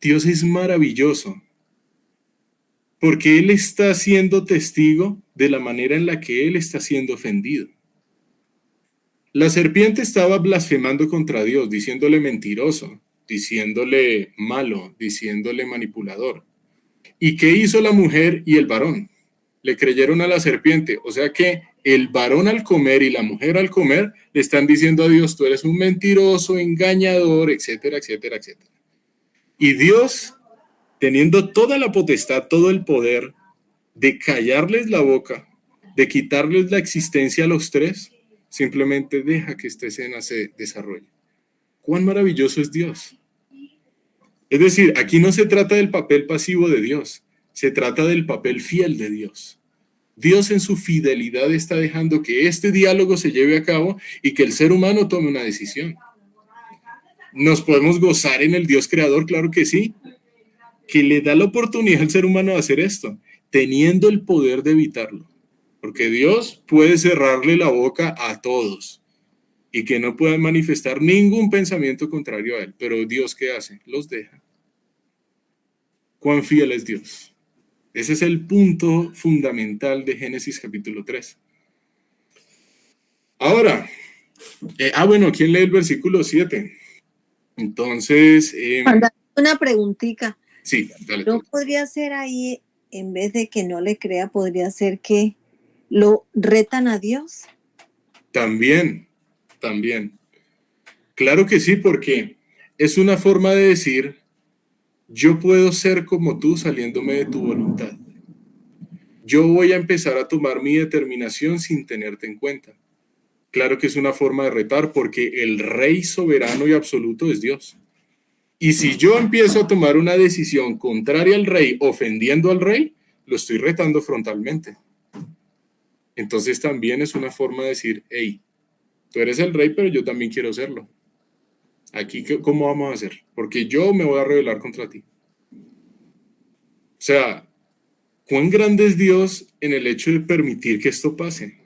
Dios es maravilloso, porque Él está siendo testigo de la manera en la que Él está siendo ofendido. La serpiente estaba blasfemando contra Dios, diciéndole mentiroso, diciéndole malo, diciéndole manipulador. ¿Y qué hizo la mujer y el varón? Le creyeron a la serpiente, o sea que el varón al comer y la mujer al comer le están diciendo a Dios, tú eres un mentiroso, engañador, etcétera, etcétera, etcétera. Y Dios, teniendo toda la potestad, todo el poder de callarles la boca, de quitarles la existencia a los tres, simplemente deja que esta escena se desarrolle. ¿Cuán maravilloso es Dios? Es decir, aquí no se trata del papel pasivo de Dios, se trata del papel fiel de Dios. Dios en su fidelidad está dejando que este diálogo se lleve a cabo y que el ser humano tome una decisión. ¿Nos podemos gozar en el Dios creador? Claro que sí. Que le da la oportunidad al ser humano de hacer esto, teniendo el poder de evitarlo. Porque Dios puede cerrarle la boca a todos y que no puedan manifestar ningún pensamiento contrario a Él. Pero Dios, ¿qué hace? Los deja. ¿Cuán fiel es Dios? Ese es el punto fundamental de Génesis capítulo 3. Ahora, bueno, ¿quién lee el versículo 7? Entonces... una preguntita. Sí, dale. ¿No podría ser ahí, en vez de que no le crea, podría ser que lo retan a Dios? También. Claro que sí, porque es una forma de decir, yo puedo ser como tú saliéndome de tu voluntad. Yo voy a empezar a tomar mi determinación sin tenerte en cuenta. Claro que es una forma de retar porque el rey soberano y absoluto es Dios. Y si yo empiezo a tomar una decisión contraria al rey, ofendiendo al rey, lo estoy retando frontalmente. Entonces también es una forma de decir, hey, tú eres el rey, pero yo también quiero serlo. Aquí, ¿cómo vamos a hacer? Porque yo me voy a rebelar contra ti. O sea, ¿cuán grande es Dios en el hecho de permitir que esto pase?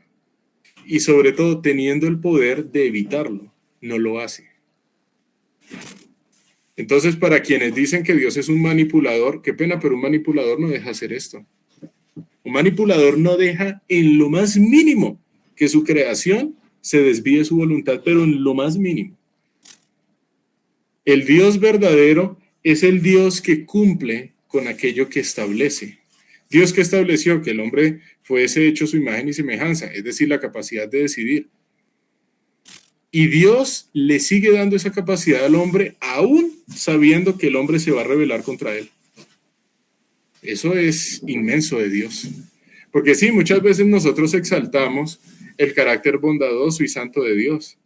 Y sobre todo, teniendo el poder de evitarlo, no lo hace. Entonces, para quienes dicen que Dios es un manipulador, qué pena, pero un manipulador no deja hacer esto. Un manipulador no deja en lo más mínimo que su creación se desvíe de su voluntad, pero en lo más mínimo. El Dios verdadero es el Dios que cumple con aquello que establece. Dios que estableció que el hombre fuese hecho a su imagen y semejanza, es decir, la capacidad de decidir. Y Dios le sigue dando esa capacidad al hombre, aún sabiendo que el hombre se va a rebelar contra él. Eso es inmenso de Dios. Porque sí, muchas veces nosotros exaltamos el carácter bondadoso y santo de Dios,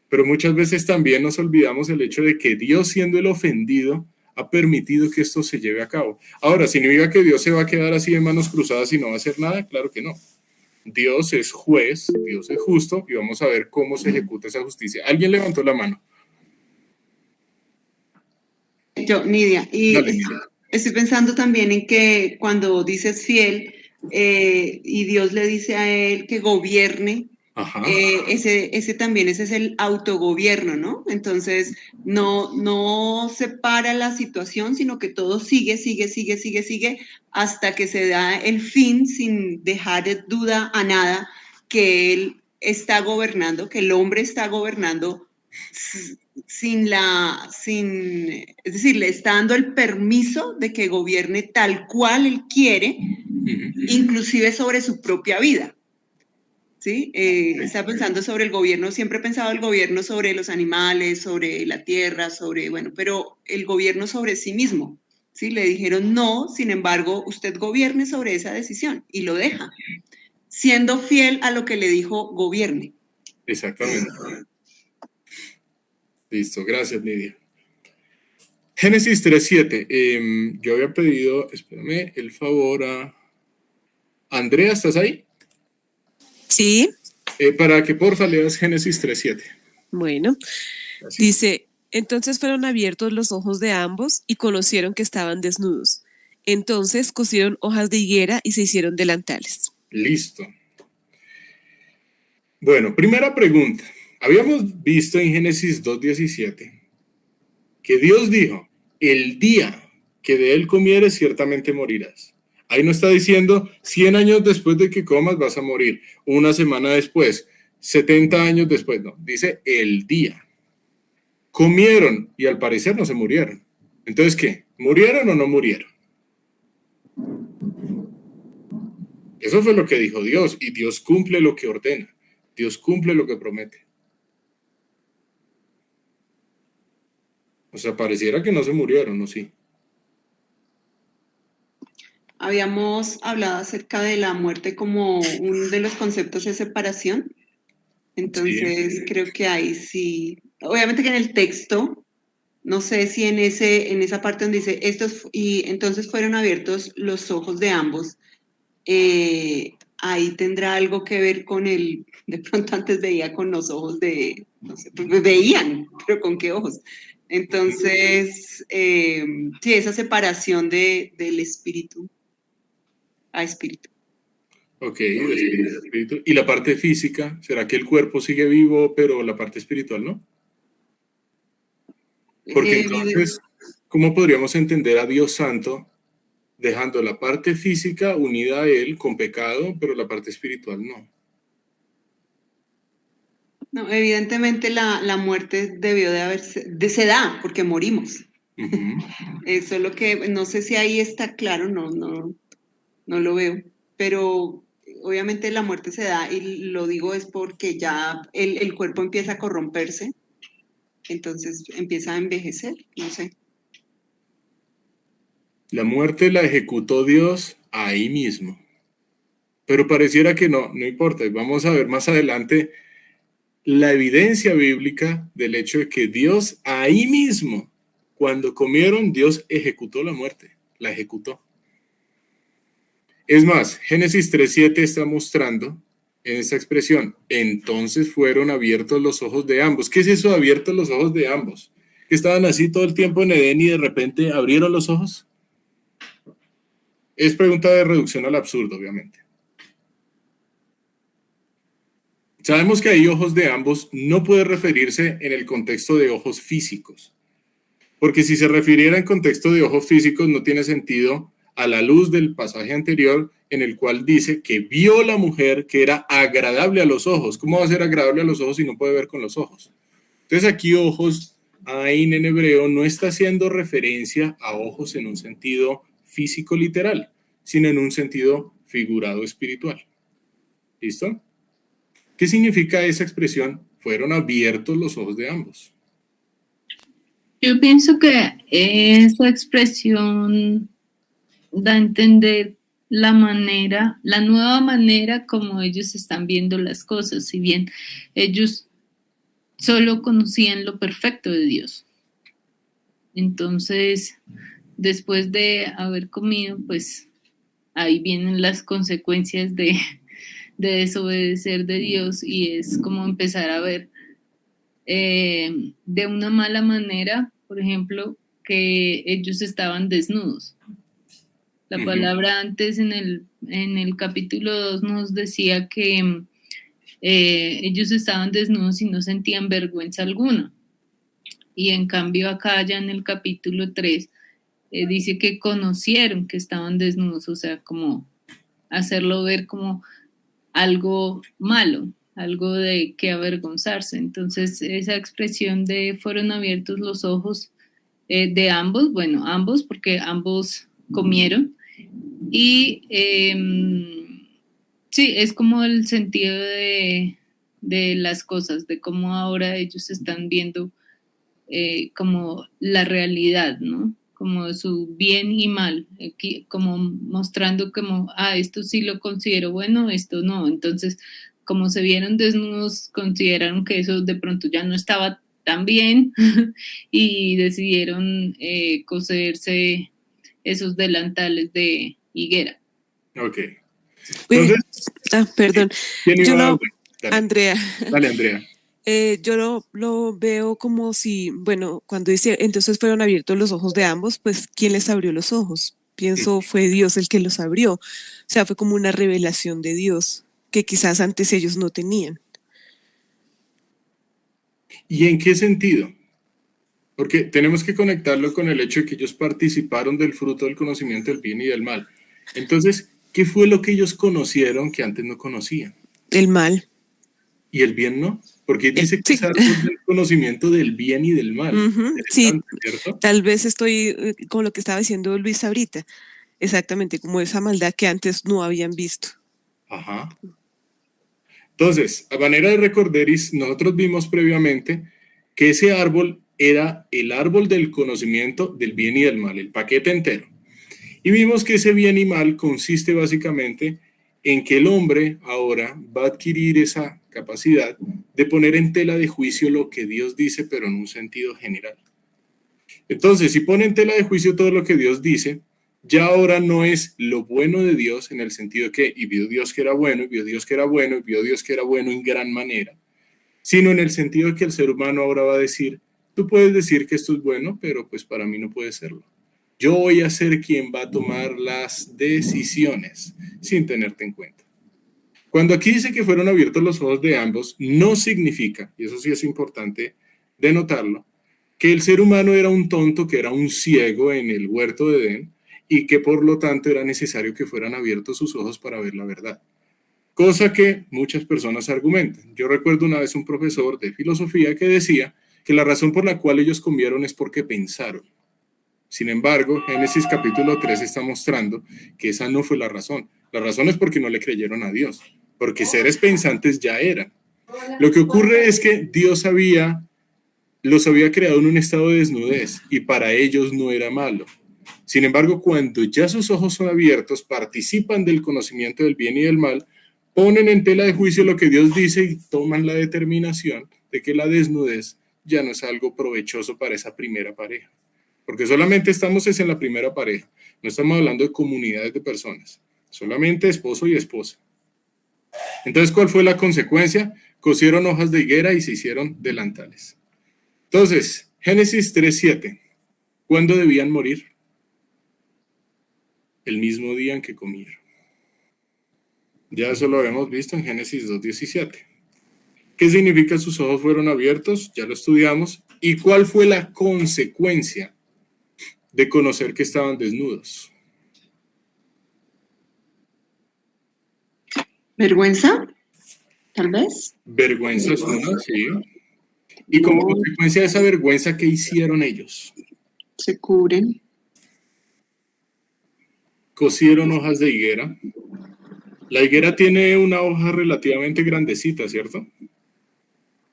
pero muchas veces también nos olvidamos el hecho de que Dios, siendo el ofendido, ha permitido que esto se lleve a cabo. Ahora, ¿significa que Dios se va a quedar así de manos cruzadas y no va a hacer nada? Claro que no. Dios es juez, Dios es justo, y vamos a ver cómo se ejecuta esa justicia. ¿Alguien levantó la mano? Yo, Nidia, y Dale, Nidia. estoy pensando también en que cuando dices fiel y Dios le dice a él que gobierne, ese también, ese es el autogobierno, ¿no? Entonces, no separa la situación, sino que todo sigue hasta que se da el fin sin dejar duda a nada que él está gobernando, que el hombre está gobernando es decir, le está dando el permiso de que gobierne tal cual él quiere, inclusive sobre su propia vida. ¿Sí? Está pensando sobre el gobierno, siempre he pensado el gobierno sobre los animales, sobre la tierra, pero el gobierno sobre sí mismo. ¿Sí? Le dijeron no, sin embargo, usted gobierne sobre esa decisión y lo deja, siendo fiel a lo que le dijo gobierne. Exactamente. Listo, gracias, Nidia. Génesis 3:7. Yo había pedido, espérame, el favor a Andrea, ¿estás ahí? Sí. Para que porfa leas Génesis 3:7. Bueno, gracias. Dice, entonces fueron abiertos los ojos de ambos y conocieron que estaban desnudos. Entonces cosieron hojas de higuera y se hicieron delantales. Listo. Bueno, primera pregunta. Habíamos visto en Génesis 2:17 que Dios dijo, el día que de él comieres ciertamente morirás. Ahí no está diciendo 100 años después de que comas vas a morir, una semana después, 70 años después, no, dice el día. Comieron y al parecer no se murieron. Entonces, ¿qué? ¿Murieron o no murieron? Eso fue lo que dijo Dios y Dios cumple lo que ordena, Dios cumple lo que promete. O sea, pareciera que no se murieron, ¿no? Sí. Habíamos hablado acerca de la muerte como uno de los conceptos de separación. Entonces, sí. Creo que ahí sí. Obviamente que en el texto, no sé si en esa parte donde dice estos, y entonces fueron abiertos los ojos de ambos, ahí tendrá algo que ver con de pronto antes veía con los ojos de, no sé, veían, pero ¿con qué ojos? Entonces, sí, esa separación del espíritu a espíritu. Ok, de espíritu. ¿Y la parte física? ¿Será que el cuerpo sigue vivo, pero la parte espiritual no? Porque entonces, ¿cómo podríamos entender a Dios Santo dejando la parte física unida a Él con pecado, pero la parte espiritual no? No, evidentemente la muerte debió de se da, porque morimos. Eso es lo que, no sé si ahí está claro, no lo veo, pero obviamente la muerte se da, y lo digo es porque ya el cuerpo empieza a corromperse, entonces empieza a envejecer, no sé. La muerte la ejecutó Dios ahí mismo, pero pareciera que no importa, vamos a ver más adelante la evidencia bíblica del hecho de que Dios ahí mismo, cuando comieron, Dios ejecutó la muerte, la ejecutó. Es más, Génesis 3:7 está mostrando en esta expresión, entonces fueron abiertos los ojos de ambos. ¿Qué es eso, abiertos los ojos de ambos? ¿Que estaban así todo el tiempo en Edén y de repente abrieron los ojos? Es pregunta de reducción al absurdo, obviamente. Sabemos que hay ojos de ambos, no puede referirse en el contexto de ojos físicos, porque si se refiriera en contexto de ojos físicos no tiene sentido a la luz del pasaje anterior en el cual dice que vio la mujer que era agradable a los ojos. ¿Cómo va a ser agradable a los ojos si no puede ver con los ojos? Entonces aquí ojos Ain en hebreo no está haciendo referencia a ojos en un sentido físico literal, sino en un sentido figurado espiritual. ¿Listo? ¿Qué significa esa expresión? Fueron abiertos los ojos de ambos. Yo pienso que esa expresión da a entender la nueva manera como ellos están viendo las cosas, si bien ellos solo conocían lo perfecto de Dios. Entonces, después de haber comido, pues ahí vienen las consecuencias de desobedecer de Dios, y es como empezar a ver de una mala manera, por ejemplo, que ellos estaban desnudos. La palabra antes en el capítulo 2 nos decía que ellos estaban desnudos y no sentían vergüenza alguna. Y en cambio acá ya en el capítulo 3 dice que conocieron que estaban desnudos, o sea, como hacerlo ver como algo malo, algo de que avergonzarse. Entonces esa expresión de fueron abiertos los ojos de ambos, bueno, ambos porque ambos comieron, y sí, es como el sentido de las cosas, de cómo ahora ellos están viendo como la realidad, ¿no? Como su bien y mal, como mostrando como, esto sí lo considero bueno, esto no. Entonces, como se vieron desnudos, consideraron que eso de pronto ya no estaba tan bien y decidieron coserse esos delantales de higuera. Ok. Entonces, Perdón. Andrea. Dale, Andrea. Yo lo veo como si, bueno, cuando dice, entonces fueron abiertos los ojos de ambos, pues, ¿quién les abrió los ojos? Pienso, fue Dios el que los abrió. O sea, fue como una revelación de Dios que quizás antes ellos no tenían. ¿Y en qué sentido? Porque tenemos que conectarlo con el hecho de que ellos participaron del fruto del conocimiento del bien y del mal. Entonces, ¿qué fue lo que ellos conocieron que antes no conocían? El mal. ¿Y el bien no? Porque dice que es árbol del conocimiento del bien y del mal. Sí, ¿cierto? tal vez estoy con lo que estaba diciendo Luis ahorita. Exactamente, como esa maldad que antes no habían visto. Ajá. Entonces, a manera de recorderis, nosotros vimos previamente que ese árbol era el árbol del conocimiento del bien y del mal, el paquete entero. Y vimos que ese bien y mal consiste básicamente en que el hombre ahora va a adquirir esa capacidad de poner en tela de juicio lo que Dios dice, pero en un sentido general. Entonces, si pone en tela de juicio todo lo que Dios dice, ya ahora no es lo bueno de Dios en el sentido de que, y vio Dios que era bueno, y vio Dios que era bueno, y vio Dios que era bueno en gran manera, sino en el sentido de que el ser humano ahora va a decir, tú puedes decir que esto es bueno, pero pues para mí no puede serlo. Yo voy a ser quien va a tomar las decisiones sin tenerte en cuenta. Cuando aquí dice que fueron abiertos los ojos de ambos, no significa, y eso sí es importante denotarlo, que el ser humano era un tonto, que era un ciego en el huerto de Edén, y que por lo tanto era necesario que fueran abiertos sus ojos para ver la verdad. Cosa que muchas personas argumentan. Yo recuerdo una vez un profesor de filosofía que decía que la razón por la cual ellos comieron es porque pensaron. Sin embargo, Génesis capítulo 3 está mostrando que esa no fue la razón. La razón es porque no le creyeron a Dios, porque seres pensantes ya eran. Lo que ocurre es que Dios los había creado en un estado de desnudez y para ellos no era malo. Sin embargo, cuando ya sus ojos son abiertos, participan del conocimiento del bien y del mal, ponen en tela de juicio lo que Dios dice y toman la determinación de que la desnudez ya no es algo provechoso para esa primera pareja. Porque solamente estamos en la primera pareja, no estamos hablando de comunidades de personas, solamente esposo y esposa. Entonces, ¿cuál fue la consecuencia? Cosieron hojas de higuera y se hicieron delantales. Entonces, Génesis 3:7, ¿cuándo debían morir? El mismo día en que comieron. Ya eso lo habíamos visto en Génesis 2:17. ¿Qué significa sus ojos fueron abiertos? Ya lo estudiamos. ¿Y cuál fue la consecuencia de conocer que estaban desnudos? ¿Vergüenza? Tal vez. Vergüenza es una, sí. Y como No. consecuencia de esa vergüenza, ¿qué hicieron ellos? Se cubren. Cosieron hojas de higuera. La higuera tiene una hoja relativamente grandecita, ¿cierto?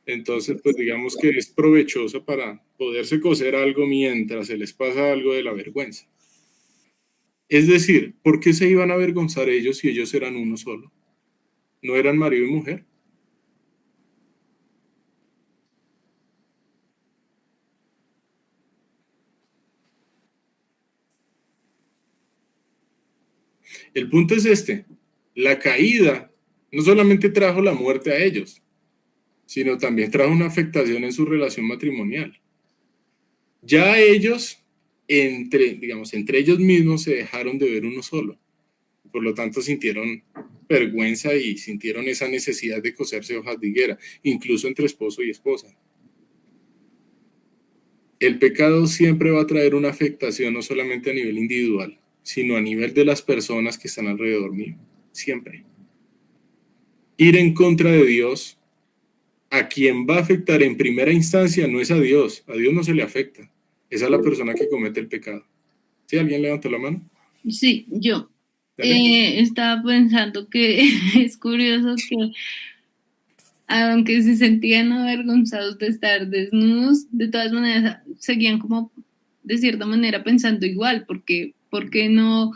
Entonces, pues digamos que es provechosa para poderse coser algo mientras se les pasa algo de la vergüenza. Es decir, ¿por qué se iban a avergonzar ellos si ellos eran uno solo? ¿No eran marido y mujer? El punto es este: la caída no solamente trajo la muerte a ellos, sino también trajo una afectación en su relación matrimonial. Ya ellos, entre ellos mismos, se dejaron de ver uno solo. Por lo tanto, sintieron vergüenza y sintieron esa necesidad de coserse hojas de higuera, incluso entre esposo y esposa. El pecado siempre va a traer una afectación no solamente a nivel individual, sino a nivel de las personas que están alrededor mío. Siempre. Ir en contra de Dios, a quien va a afectar en primera instancia no es a Dios no se le afecta, es a la persona que comete el pecado. ¿Sí? ¿Alguien levantó la mano? Sí, yo. Dale. Estaba pensando que es curioso que aunque se sentían avergonzados de estar desnudos, de todas maneras seguían como de cierta manera pensando igual, porque ¿por qué no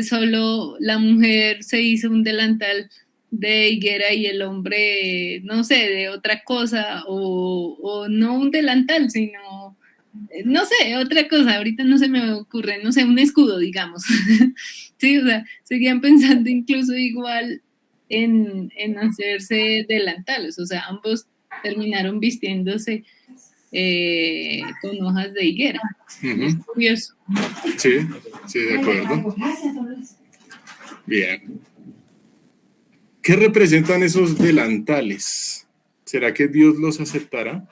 solo la mujer se hizo un delantal de higuera y el hombre, no sé, de otra cosa, o no un delantal, sino, no sé, otra cosa, ahorita no se me ocurre, no sé, un escudo, digamos. Sí, o sea, seguían pensando incluso igual en hacerse delantales, o sea, ambos terminaron vistiéndose con hojas de higuera. Es curioso. Sí, de acuerdo. Bien. ¿Qué representan esos delantales? ¿Será que Dios los aceptará?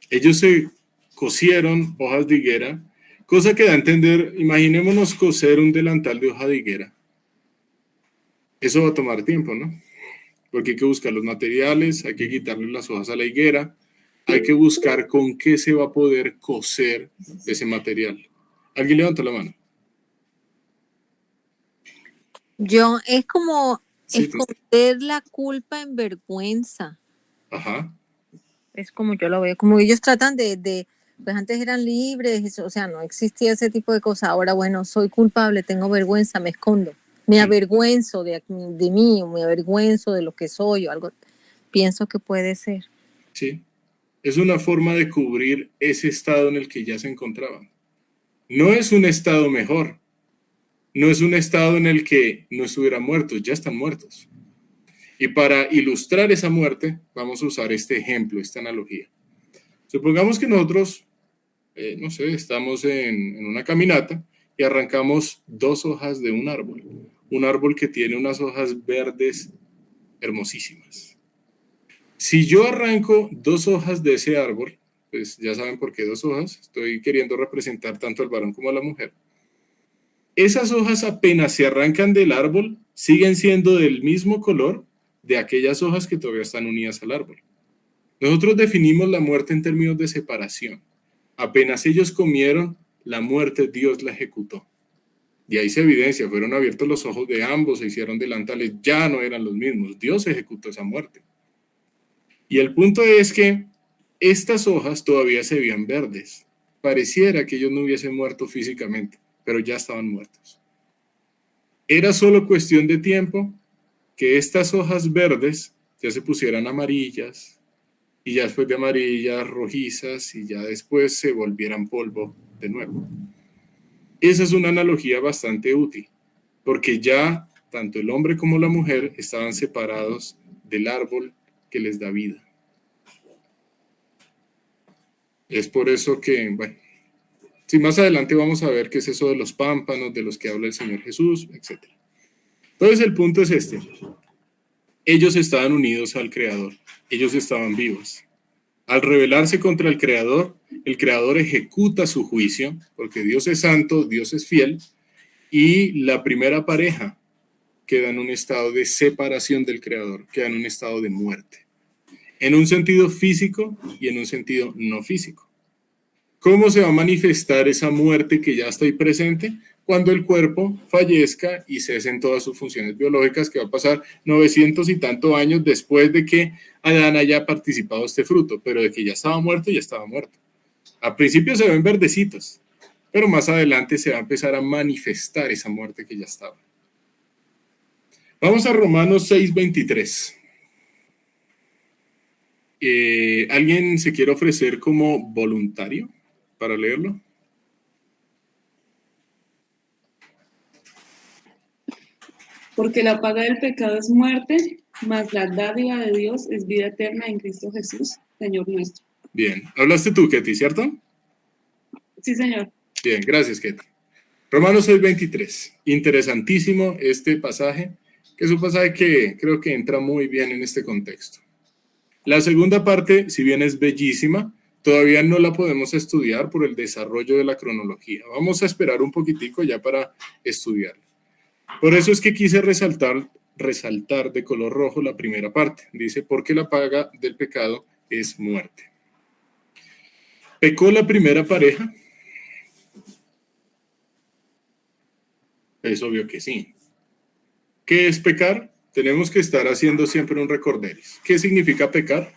Ellos se cosieron hojas de higuera, cosa que da a entender, imaginémonos coser un delantal de hoja de higuera. Eso va a tomar tiempo, ¿no? Porque hay que buscar los materiales, hay que quitarle las hojas a la higuera, hay que buscar con qué se va a poder coser ese material. ¿Alguien levantó la mano? Yo, es como Sí, esconder la culpa en vergüenza. Ajá. Es como yo lo veo, como ellos tratan pues antes eran libres, o sea, no existía ese tipo de cosas. Ahora, bueno, soy culpable, tengo vergüenza, me escondo. Me avergüenzo de mí, o me avergüenzo de lo que soy, o algo. Pienso que puede ser. Sí. Es una forma de cubrir ese estado en el que ya se encontraban. No es un estado mejor. No es un estado en el que no estuvieran muertos, ya están muertos. Y para ilustrar esa muerte, vamos a usar este ejemplo, esta analogía. Supongamos que nosotros, no sé, estamos en una caminata y arrancamos 2 hojas de un árbol que tiene unas hojas verdes hermosísimas. Si yo arranco 2 hojas de ese árbol, pues ya saben por qué 2 hojas, estoy queriendo representar tanto al varón como a la mujer. Esas hojas apenas se arrancan del árbol, siguen siendo del mismo color de aquellas hojas que todavía están unidas al árbol. Nosotros definimos la muerte en términos de separación. Apenas ellos comieron, la muerte Dios la ejecutó. Y ahí se evidencia, fueron abiertos los ojos de ambos, se hicieron delantales, ya no eran los mismos. Dios ejecutó esa muerte. Y el punto es que estas hojas todavía se veían verdes. Pareciera que ellos no hubiesen muerto físicamente, pero ya estaban muertos. Era solo cuestión de tiempo que estas hojas verdes ya se pusieran amarillas, y ya después de amarillas, rojizas, y ya después se volvieran polvo de nuevo. Esa es una analogía bastante útil, porque ya tanto el hombre como la mujer estaban separados del árbol que les da vida. Es por eso que, bueno, si más adelante vamos a ver qué es eso de los pámpanos, de los que habla el Señor Jesús, etc. Entonces el punto es este. Ellos estaban unidos al Creador, ellos estaban vivos. Al rebelarse contra el Creador ejecuta su juicio, porque Dios es santo, Dios es fiel, y la primera pareja queda en un estado de separación del Creador, queda en un estado de muerte. en un sentido físico y en un sentido no físico. ¿Cómo se va a manifestar esa muerte que ya está ahí presente? Cuando el cuerpo fallezca y cesen todas sus funciones biológicas, que va a pasar 900 y tantos años después de que Adán haya participado de este fruto, pero de que ya estaba muerto, ya estaba muerto. Al principio se ven verdecitos, pero más adelante se va a empezar a manifestar esa muerte que ya estaba. Vamos a Romanos 6:23. ¿Alguien se quiere ofrecer como voluntario para leerlo? Porque la paga del pecado es muerte, mas la dádiva de Dios es vida eterna en Cristo Jesús, Señor nuestro. Bien, hablaste tú, Ketty, ¿cierto? Sí, señor. Bien, gracias, Ketty. Romanos 6:23. Interesantísimo este pasaje, que es un pasaje que creo que entra muy bien en este contexto. La segunda parte, si bien es bellísima, todavía no la podemos estudiar por el desarrollo de la cronología. Vamos a esperar un poquitico ya para estudiarla. Por eso es que quise resaltar de color rojo la primera parte. Dice, porque la paga del pecado es muerte. ¿Pecó la primera pareja? Es obvio que sí. ¿Qué es pecar? Tenemos que estar haciendo siempre un recorderis. ¿Qué significa pecar?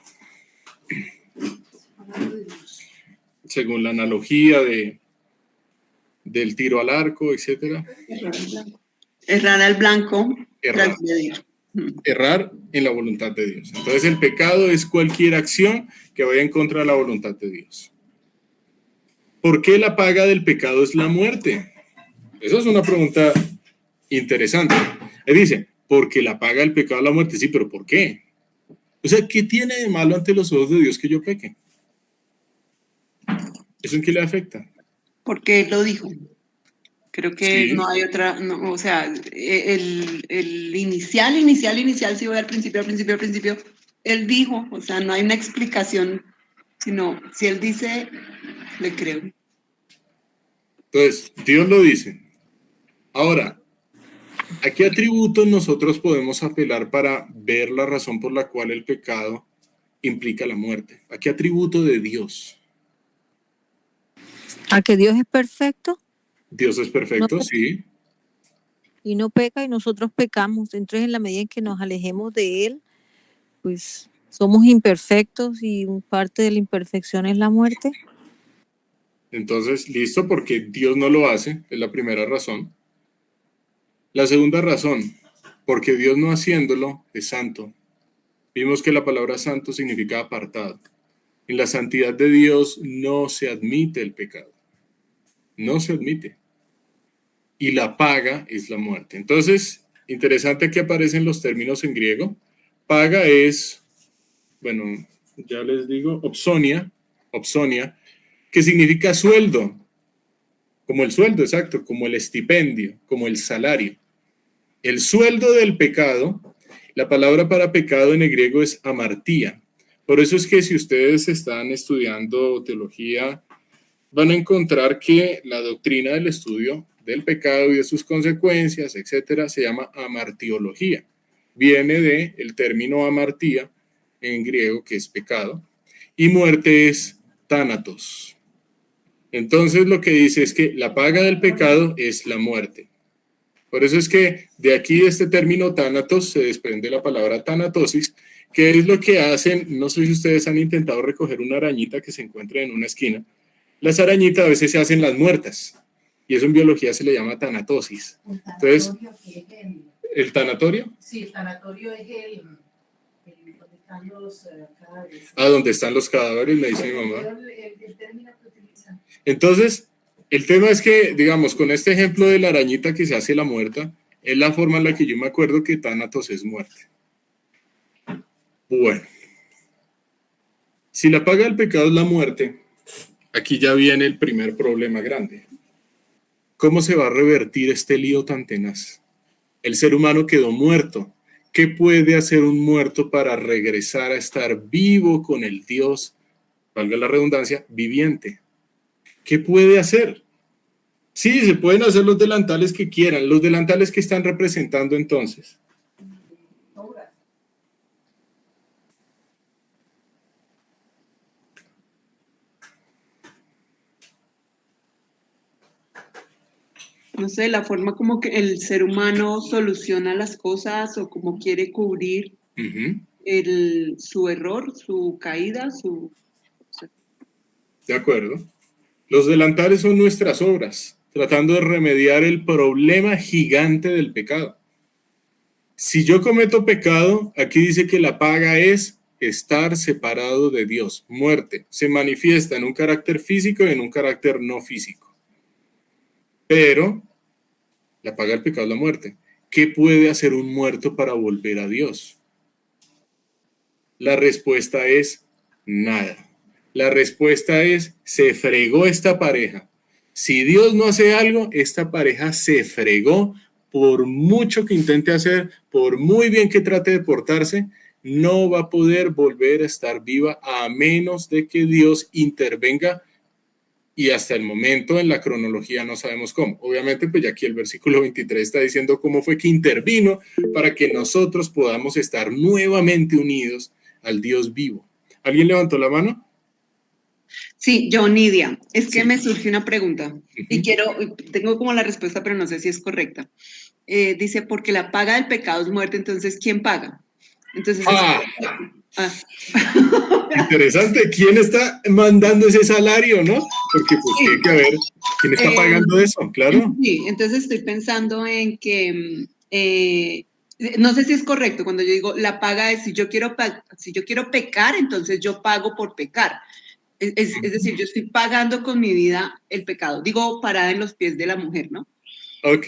Según la analogía del tiro al arco, etc. Errar al blanco, Errar. Errar en la voluntad de Dios. Entonces el pecado es cualquier acción que vaya en contra de la voluntad de Dios. ¿Por qué la paga del pecado es la muerte? Esa es una pregunta interesante. Él dice, porque la paga del pecado es la muerte. Sí, pero ¿por qué? O sea, ¿qué tiene de malo ante los ojos de Dios que yo peque? ¿Eso en qué le afecta? Porque él lo dijo. Creo que Sí. no hay otra, no, o sea, el inicial, si voy al principio, él dijo, o sea, no hay una explicación, sino si él dice, le creo. Entonces, Dios lo dice. Ahora, ¿a qué atributos nosotros podemos apelar para ver la razón por la cual el pecado implica la muerte? ¿A qué atributo de Dios? ¿A que Dios es perfecto? Dios es perfecto, No. sí. Y no peca y nosotros pecamos. Entonces, en la medida en que nos alejemos de Él, pues somos imperfectos y parte de la imperfección es la muerte. Entonces, listo, porque Dios no lo hace, es la primera razón. La segunda razón, porque Dios no haciéndolo es santo. Vimos que la palabra santo significa apartado. En la santidad de Dios no se admite el pecado. No se admite. Y la paga es la muerte. Entonces, interesante que aparecen los términos en griego. Paga es, bueno, ya les digo, opsonia, que significa sueldo, como el sueldo, exacto, como el estipendio, como el salario. El sueldo del pecado, la palabra para pecado en el griego es amartía. Por eso es que si ustedes están estudiando teología, van a encontrar que la doctrina del estudio del pecado y de sus consecuencias, etcétera, se llama amartiología. Viene del término amartía en griego, que es pecado, y muerte es tánatos. Entonces lo que dice es que la paga del pecado es la muerte. Por eso es que de aquí, de este término tánatos, se desprende la palabra tanatosis, que es lo que hacen, no sé si ustedes han intentado recoger una arañita que se encuentra en una esquina. Las arañitas a veces se hacen las muertas, y eso en biología se le llama tanatosis. Entonces, ¿el tanatorio? Sí, el tanatorio es donde están los cadáveres. Ah, donde están los cadáveres, me dice mi mamá. El término que utilizan. Entonces, el tema es que, digamos, con este ejemplo de la arañita que se hace la muerta, es la forma en la que yo me acuerdo que tánatos es muerte. Bueno, si la paga del pecado es la muerte, aquí ya viene el primer problema grande. ¿Cómo se va a revertir este lío tan tenaz? El ser humano quedó muerto. ¿Qué puede hacer un muerto para regresar a estar vivo con el Dios, valga la redundancia, viviente? ¿Qué puede hacer? Sí, se pueden hacer los delantales que quieran. ¿Los delantales que están representando entonces? no sé, la forma como que el ser humano soluciona las cosas o como quiere cubrir Ujú. su error, su caída, su... De acuerdo. Los delantales son nuestras obras, tratando de remediar el problema gigante del pecado. Si yo cometo pecado, aquí dice que la paga es estar separado de Dios, muerte. Se manifiesta en un carácter físico y en un carácter no físico. Pero la paga del pecado es la muerte. ¿Qué puede hacer un muerto para volver a Dios? La respuesta es nada. La respuesta es, se fregó esta pareja. Si Dios no hace algo, esta pareja se fregó. Por mucho que intente hacer, por muy bien que trate de portarse, no va a poder volver a estar viva a menos de que Dios intervenga, y hasta el momento en la cronología no sabemos cómo. Obviamente, pues ya aquí el versículo 23 está diciendo cómo fue que intervino para que nosotros podamos estar nuevamente unidos al Dios vivo. ¿Alguien levantó la mano? Sí, yo, Nidia, es que Sí. me surge una pregunta y tengo como la respuesta, pero no sé si es correcta. Dice, porque la paga del pecado es muerte, entonces, ¿quién paga? Entonces, Interesante. ¿Quién está mandando ese salario, no? Porque pues Sí. tiene que haber quién está pagando eso, claro. Sí, entonces estoy pensando en que, no sé si es correcto cuando yo digo, la paga es, si yo quiero pecar, entonces yo pago por pecar. Es decir, yo estoy pagando con mi vida el pecado. Digo, parada en los pies de la mujer, ¿no? Ok.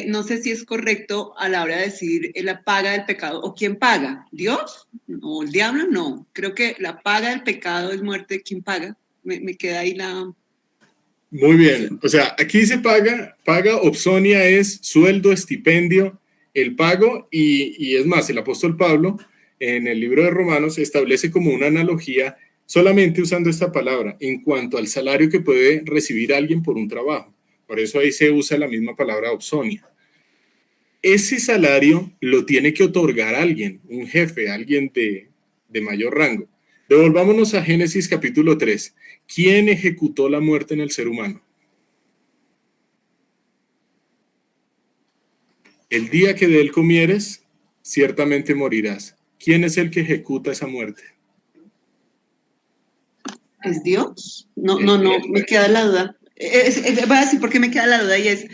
No sé si es correcto a la hora de decir la paga del pecado. ¿O quién paga? ¿Dios? ¿O el diablo? No. Creo que la paga del pecado es muerte. ¿Quién paga? Me queda ahí la... Muy bien. O sea, aquí se paga, Opsonia es sueldo, estipendio, el pago, y es más, el apóstol Pablo en el libro de Romanos establece como una analogía solamente usando esta palabra en cuanto al salario que puede recibir alguien por un trabajo. Por eso ahí se usa la misma palabra opsonia. Ese salario lo tiene que otorgar alguien, un jefe, alguien de mayor rango. Devolvámonos a Génesis capítulo 3. ¿Quién ejecutó la muerte en el ser humano? El día que de él comieres, ciertamente morirás. ¿Quién es el que ejecuta esa muerte? ¿Es Dios? No, me queda la duda. Voy a decir por qué me queda la duda y es,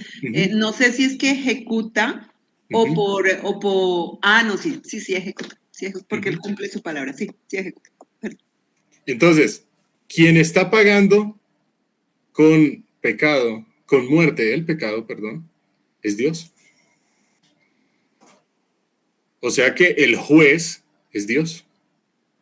no sé si es que ejecuta o por, no, sí, ejecuta. Sí, porque él cumple su palabra, sí, ejecuta. Entonces, quien está pagando con pecado, con muerte el pecado, perdón, es Dios. O sea que el juez es Dios.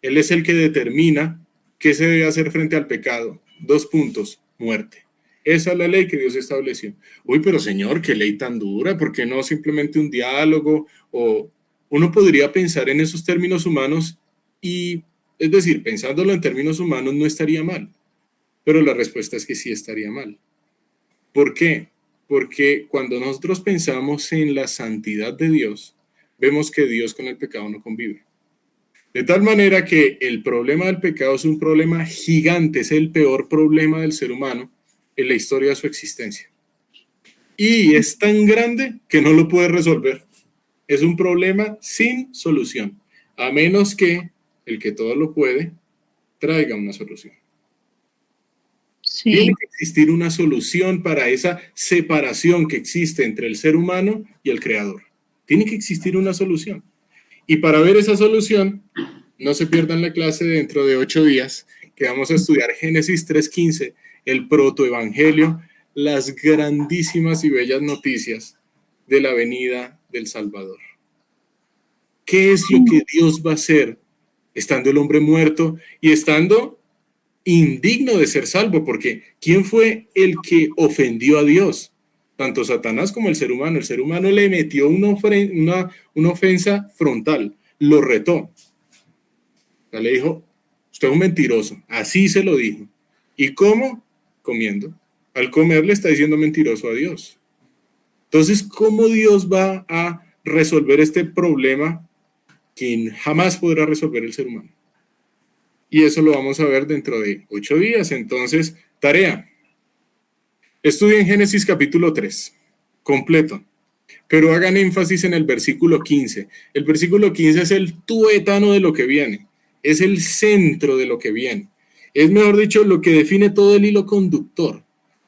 Él es el que determina qué se debe hacer frente al pecado. 2 puntos, muerte. Esa es la ley que Dios estableció. Uy, pero Señor, qué ley tan dura, ¿por qué no simplemente un diálogo? O uno podría pensar en esos términos humanos y, es decir, pensándolo en términos humanos no estaría mal. Pero la respuesta es que sí estaría mal. ¿Por qué? Porque cuando nosotros pensamos en la santidad de Dios, vemos que Dios con el pecado no convive. De tal manera que el problema del pecado es un problema gigante, es el peor problema del ser humano en la historia de su existencia. Y es tan grande que no lo puede resolver. Es un problema sin solución, a menos que el que todo lo puede traiga una solución. Sí. Tiene que existir una solución para esa separación que existe entre el ser humano y el creador. Tiene que existir una solución. Y para ver esa solución, no se pierdan la clase dentro de 8 días, que vamos a estudiar Génesis 3:15, el protoevangelio, las grandísimas y bellas noticias de la venida del Salvador. ¿Qué es lo que Dios va a hacer estando el hombre muerto y estando indigno de ser salvo? Porque ¿quién fue el que ofendió a Dios? Tanto Satanás como el ser humano. El ser humano le metió una ofensa frontal, lo retó. O sea, le dijo, usted es un mentiroso. Así se lo dijo. ¿Y cómo? Comiendo. Al comer le está diciendo mentiroso a Dios. Entonces, ¿cómo Dios va a resolver este problema que jamás podrá resolver el ser humano? Y eso lo vamos a ver dentro de 8 días. Entonces, tarea. Estudien Génesis capítulo 3. completo. Pero hagan énfasis en el versículo 15. El versículo 15 es el tuétano de lo que viene. Es el centro de lo que viene. Es, mejor dicho, lo que define todo el hilo conductor.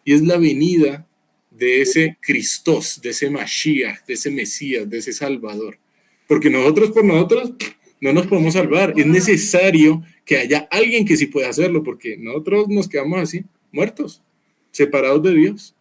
Y es la venida de ese Cristos, de ese Mashiach, de ese Mesías, de ese Salvador. Porque nosotros por nosotros no nos podemos salvar. Es necesario que haya alguien que sí pueda hacerlo, porque nosotros nos quedamos así, muertos, separados de Dios.